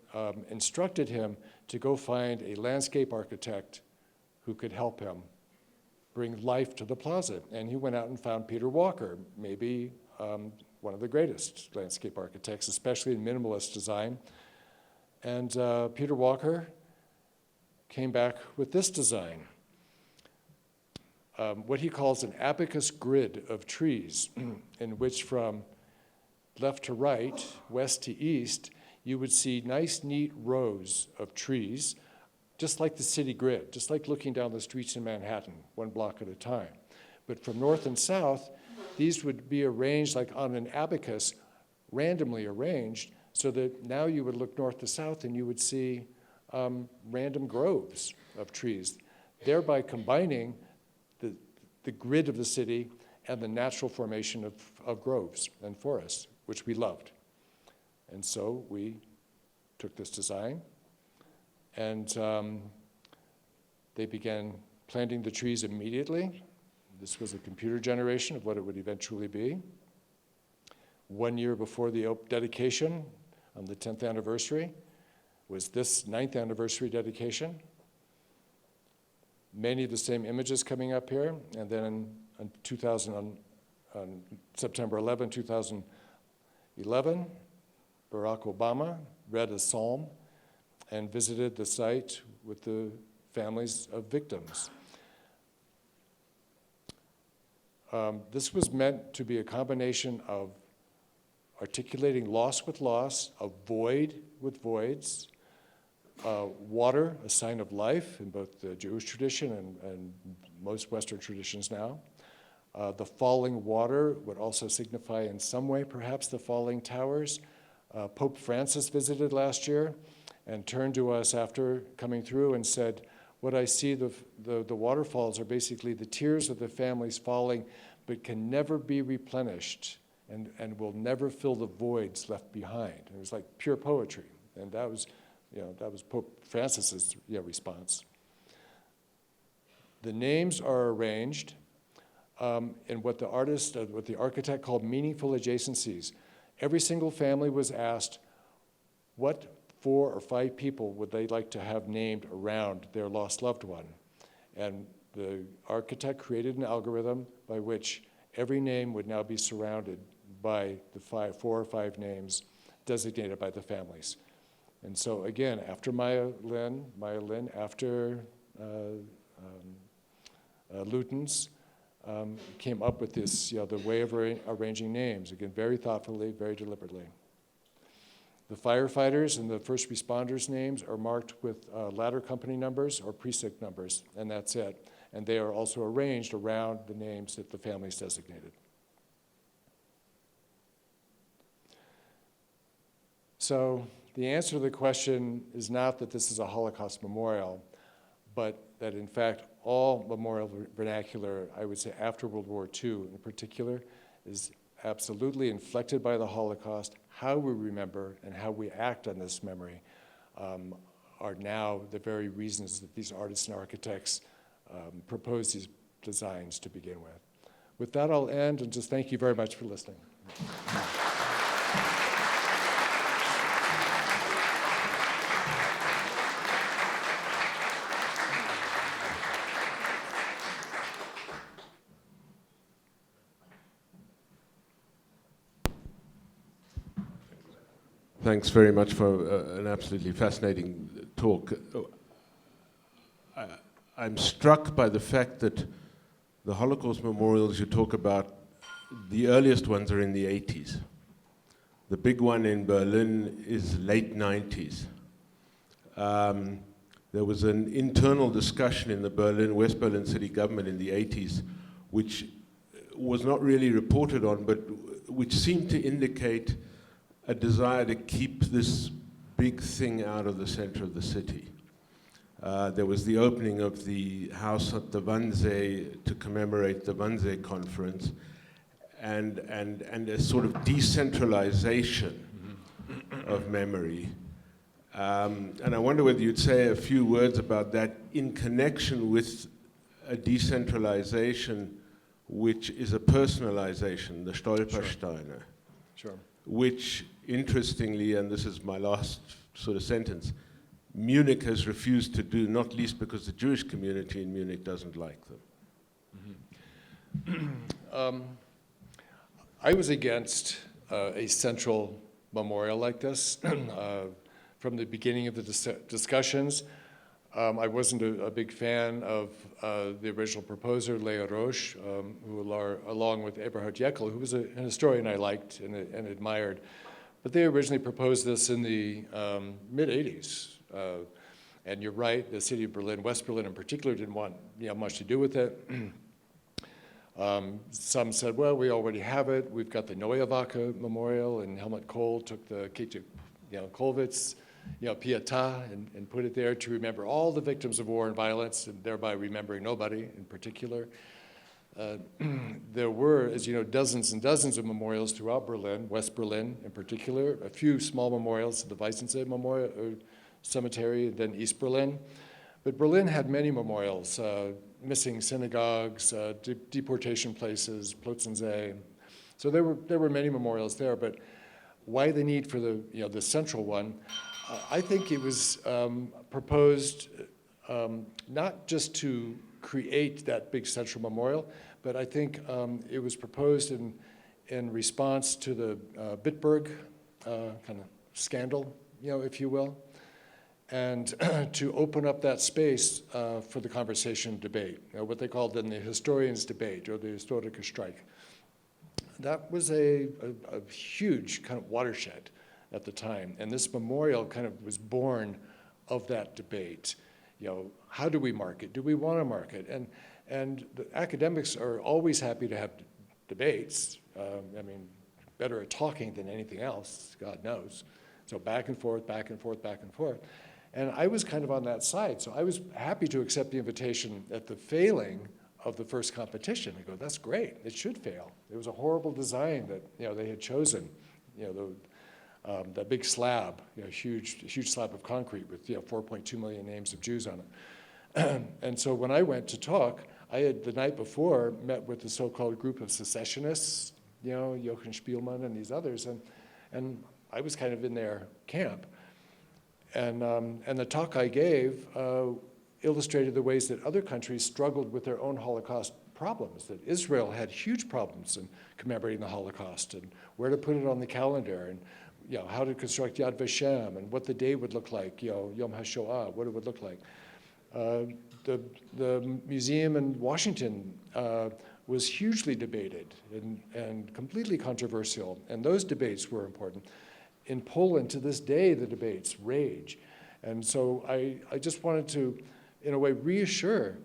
instructed him to go find a landscape architect who could help him bring life to the plaza. And he went out and found Peter Walker, maybe one of the greatest landscape architects, especially in minimalist design. And Peter Walker came back with this design, what he calls an abacus grid of trees, in which from left to right, west to east, you would see nice, neat rows of trees, just like the city grid, just like looking down the streets in Manhattan, 1 block at a time. But from north and south, these would be arranged like on an abacus, randomly arranged, so that now you would look north to south and you would see random groves of trees, thereby combining the grid of the city and the natural formation of groves and forests, which we loved. And so we took this design, and they began planting the trees immediately. This was a computer generation of what it would eventually be. 1 year before the dedication, on the 10th anniversary, was this 9th anniversary dedication. Many of the same images coming up here, and then on September 11, 2011, Barack Obama read a psalm and visited the site with the families of victims. This was meant to be a combination of articulating loss with loss, a void with voids, water, a sign of life in both the Jewish tradition and most Western traditions now. The falling water would also signify in some way perhaps the falling towers. Pope Francis visited last year and turned to us after coming through and said, what I see, the waterfalls are basically the tears of the families falling, but can never be replenished and will never fill the voids left behind. It was like pure poetry, and that was Pope Francis's response. The names are arranged in what the architect called meaningful adjacencies. Every single family was asked what 4 or 5 people would they like to have named around their lost loved one. And the architect created an algorithm by which every name would now be surrounded by the 4 or 5 names designated by the families. And so again, after Maya Lin, after Lutens, came up with this, the way of arranging names, again, very thoughtfully, very deliberately. The firefighters and the first responders' names are marked with ladder company numbers or precinct numbers, and that's it. And they are also arranged around the names that the families designated. So the answer to the question is not that this is a Holocaust memorial, but that in fact all memorial vernacular, I would say after World War II in particular, is absolutely inflected by the Holocaust. How we remember and how we act on this memory are now the very reasons that these artists and architects proposed these designs to begin with. With that, I'll end and just thank you very much for listening. Thanks very much for an absolutely fascinating talk. I'm struck by the fact that the Holocaust memorials you talk about, the earliest ones are in the 80s. The big one in Berlin is late 90s. There was an internal discussion in the West Berlin city government in the 80s, which was not really reported on, but which seemed to indicate a desire to keep this big thing out of the center of the city. There was the opening of the house at the Wannsee to commemorate the Wannsee conference, and a sort of decentralization of memory. And I wonder whether you'd say a few words about that in connection with a decentralization which is a personalization, the Stolpersteine. Sure. Which, interestingly, and this is my last sort of sentence, Munich has refused to do, not least because the Jewish community in Munich doesn't like them. I was against a central memorial like this from the beginning of the discussions. I wasn't a big fan of the original proposer, Lea Roche, who along with Eberhard Jekyll, who was an historian I liked and admired. But they originally proposed this in the mid-'80s. And you're right, the city of Berlin, West Berlin in particular, didn't want much to do with it. Some said, well, we already have it. We've got the Neue Wache Memorial, and Helmut Kohl took the Kollwitz, Pietà, and put it there to remember all the victims of war and violence, and thereby remembering nobody in particular. There were, as you know, dozens and dozens of memorials throughout Berlin, West Berlin in particular, a few small memorials to the Weissensee Memorial Cemetery, then East Berlin. But Berlin had many memorials, missing synagogues, deportation places, Plotzensee. So there were many memorials there, but why the need for the central one? I think it was proposed not just to create that big central memorial, but I think it was proposed in response to the Bitburg kind of scandal, if you will, and to open up that space for the conversation and debate, what they called then the historians' debate, or the Historiker Streik. That was a huge kind of watershed at the time, and this memorial kind of was born of that debate. How do we mark it? Do we want to mark it? And the academics are always happy to have debates. Better at talking than anything else, God knows. So back and forth, back and forth, back and forth. And I was kind of on that side, so I was happy to accept the invitation at the failing of the first competition. I go, that's great, it should fail. It was a horrible design that they had chosen, that big slab, huge slab of concrete with 4.2 million names of Jews on And so when I went to talk, I had the night before met with the so-called group of secessionists, Jochen Spielmann and these others, and I was kind of in their camp. And the talk I gave illustrated the ways that other countries struggled with their own Holocaust problems, that Israel had huge problems in commemorating the Holocaust, and where to put it on the calendar, and how to construct Yad Vashem, and what the day would look like, Yom HaShoah, what it would look like. The museum in Washington was hugely debated and completely controversial, and those debates were important. In Poland, to this day, the debates rage. And so I just wanted to, in a way, reassure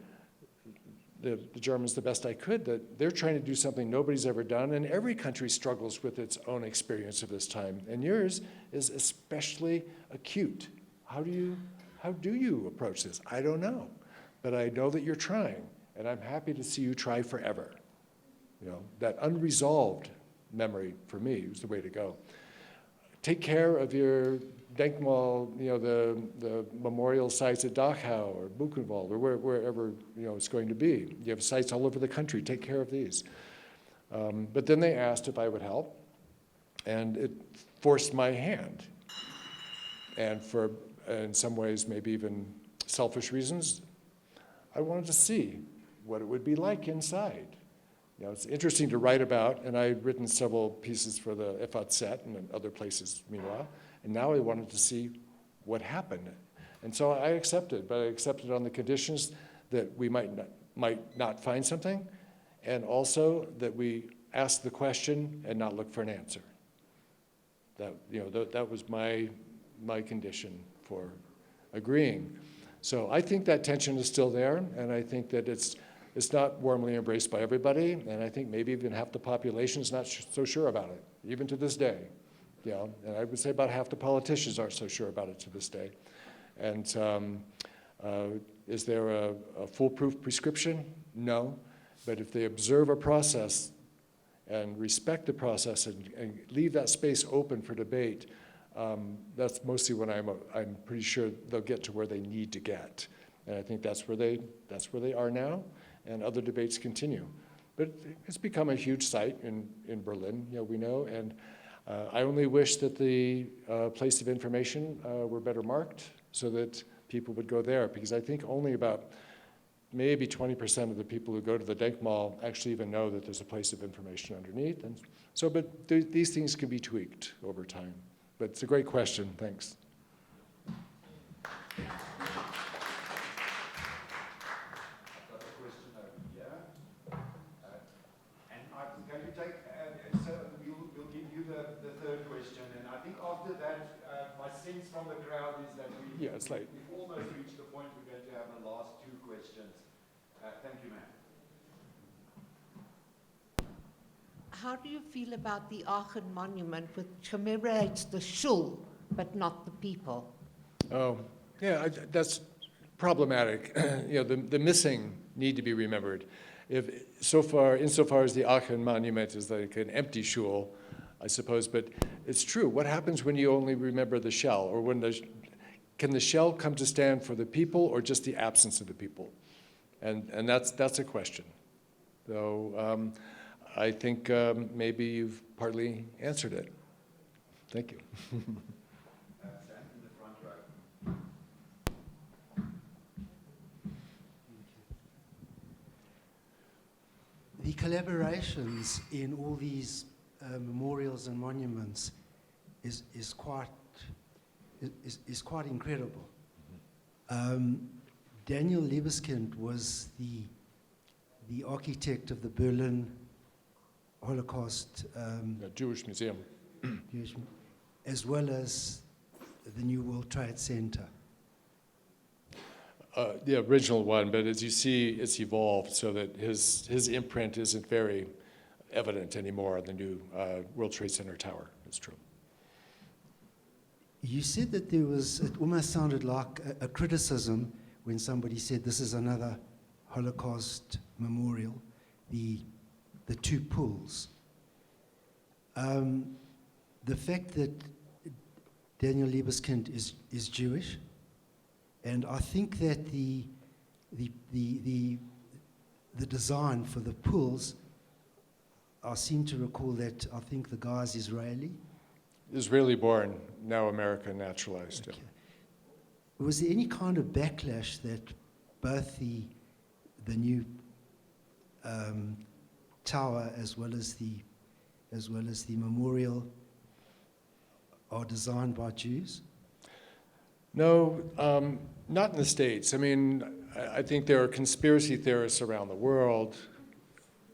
the Germans the best I could that they're trying to do something nobody's ever done, and every country struggles with its own experience of this time, and yours is especially acute. How do you approach this? I don't know, but I know that you're trying, and I'm happy to see you try forever. That unresolved memory, for me, is the way to go. Take care of your Denkmal, the memorial sites at Dachau or Buchenwald or wherever it's going to be. You have sites all over the country. Take care of these. But then they asked if I would help, and it forced my hand. And for, in some ways, maybe even selfish reasons, I wanted to see what it would be like inside. It's interesting to write about, and I'd written several pieces for the FAZ and other places meanwhile, and now I wanted to see what happened. And so I accepted, but I accepted on the conditions that we might not find something, and also that we ask the question and not look for an answer. That was my condition for agreeing. So I think that tension is still there, and I think that it's not warmly embraced by everybody, and I think maybe even half the population is not so sure about it, even to this day. And I would say about half the politicians aren't so sure about it to this day. And is there a foolproof prescription? No. But if they observe a process and respect the process and leave that space open for debate, that's mostly when I'm pretty sure they'll get to where they need to get. And I think that's where they are now, and other debates continue. But it's become a huge site in Berlin, we know, and I only wish that the place of information were better marked so that people would go there, because I think only about maybe 20% of the people who go to the Denkmal actually even know that there's a place of information underneath. And so, but these things can be tweaked over time. But it's a great question, thanks. After that, my sense from the crowd is that we've almost reached the point we're going to have the last two questions. Thank you, ma'am. How do you feel about the Arad monument, which commemorates the shul, but not the people? Oh, yeah, that's problematic. The missing need to be remembered. Insofar as the Arad monument is like an empty shul, I suppose, but it's true. What happens when you only remember the shell, or can the shell come to stand for the people, or just the absence of the people? And that's a question. So I think maybe you've partly answered it. Thank you. Sam in the front row. The collaborations in all these memorials and monuments is quite incredible. Daniel Libeskind was the architect of the Berlin Holocaust Jewish Museum, as well as the New World Trade Center. The original one, but as you see, it's evolved so that his imprint isn't very evident anymore on the new World Trade Center tower. It's true. You said that it almost sounded like a criticism when somebody said this is another Holocaust memorial, the two pools. The fact that Daniel Libeskind is Jewish, and I think that the the design for the pools, I seem to recall that I think the guy's Israeli. Israeli born, now American naturalized. Okay. Was there any kind of backlash that both the new tower as well as the memorial are designed by Jews? No, not in the States. I mean, I think there are conspiracy theorists around the world,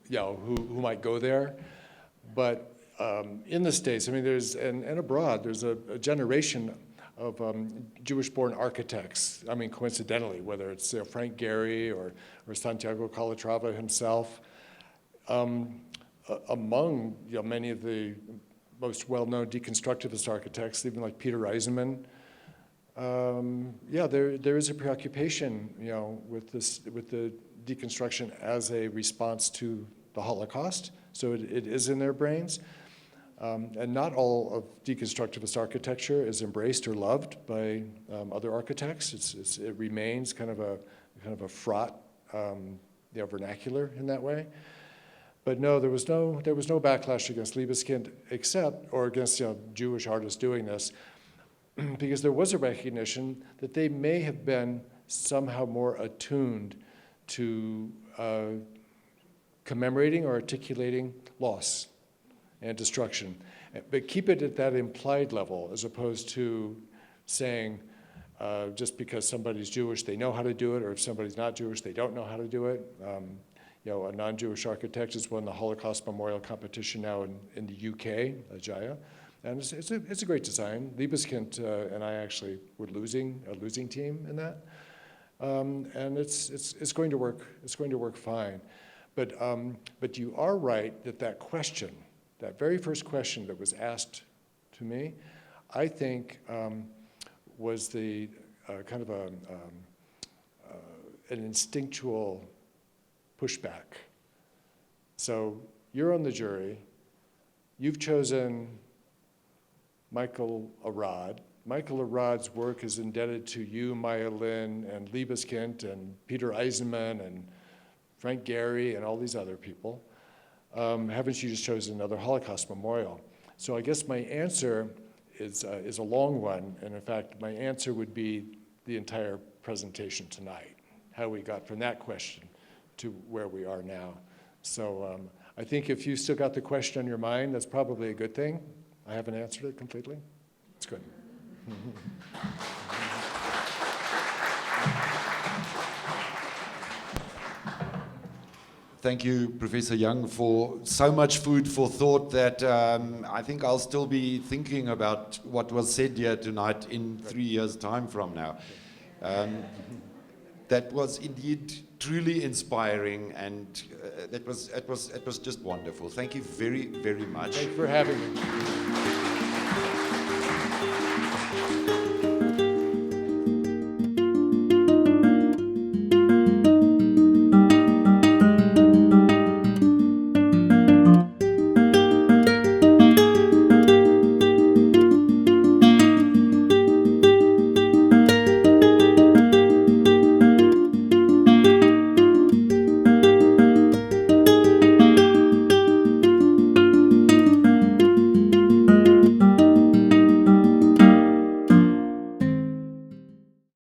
who might go there. But in the States, I mean, and abroad, there's a generation of Jewish-born architects. I mean, coincidentally, whether it's Frank Gehry or Santiago Calatrava himself, among many of the most well-known deconstructivist architects, even like Peter Eisenman. There is a preoccupation, with the deconstruction as a response to the Holocaust. So it is in their brains. And not all of deconstructivist architecture is embraced or loved by other architects. It remains kind of a fraught vernacular in that way. But no, there was no backlash against Liebeskind or against Jewish artists doing this, because there was a recognition that they may have been somehow more attuned to commemorating or articulating loss and destruction. But keep it at that implied level, as opposed to saying just because somebody's Jewish, they know how to do it, or if somebody's not Jewish, they don't know how to do it. A non-Jewish architect has won the Holocaust Memorial competition now in the UK, Ajaya. And it's a great design. Liebeskind and I actually were a losing team in that. And it's going to work. It's going to work fine. But you are right that question, that very first question that was asked to me, I think was the kind of an instinctual pushback. So you're on the jury. You've chosen Michael Arad. Michael Arad's work is indebted to you, Maya Lin, and Liebeskind, and Peter Eisenman, and Frank Gehry, and all these other people. Haven't you just chosen another Holocaust memorial? So I guess my answer is a long one, and in fact, my answer would be the entire presentation tonight, how we got from that question to where we are now. So I think if you still got the question on your mind, that's probably a good thing. I haven't answered it completely. It's good. Thank you, Professor Young, for so much food for thought that I think I'll still be thinking about what was said here tonight in 3 years' time from now. That was indeed truly inspiring, and it was just wonderful. Thank you very, very much. Thank you for having me.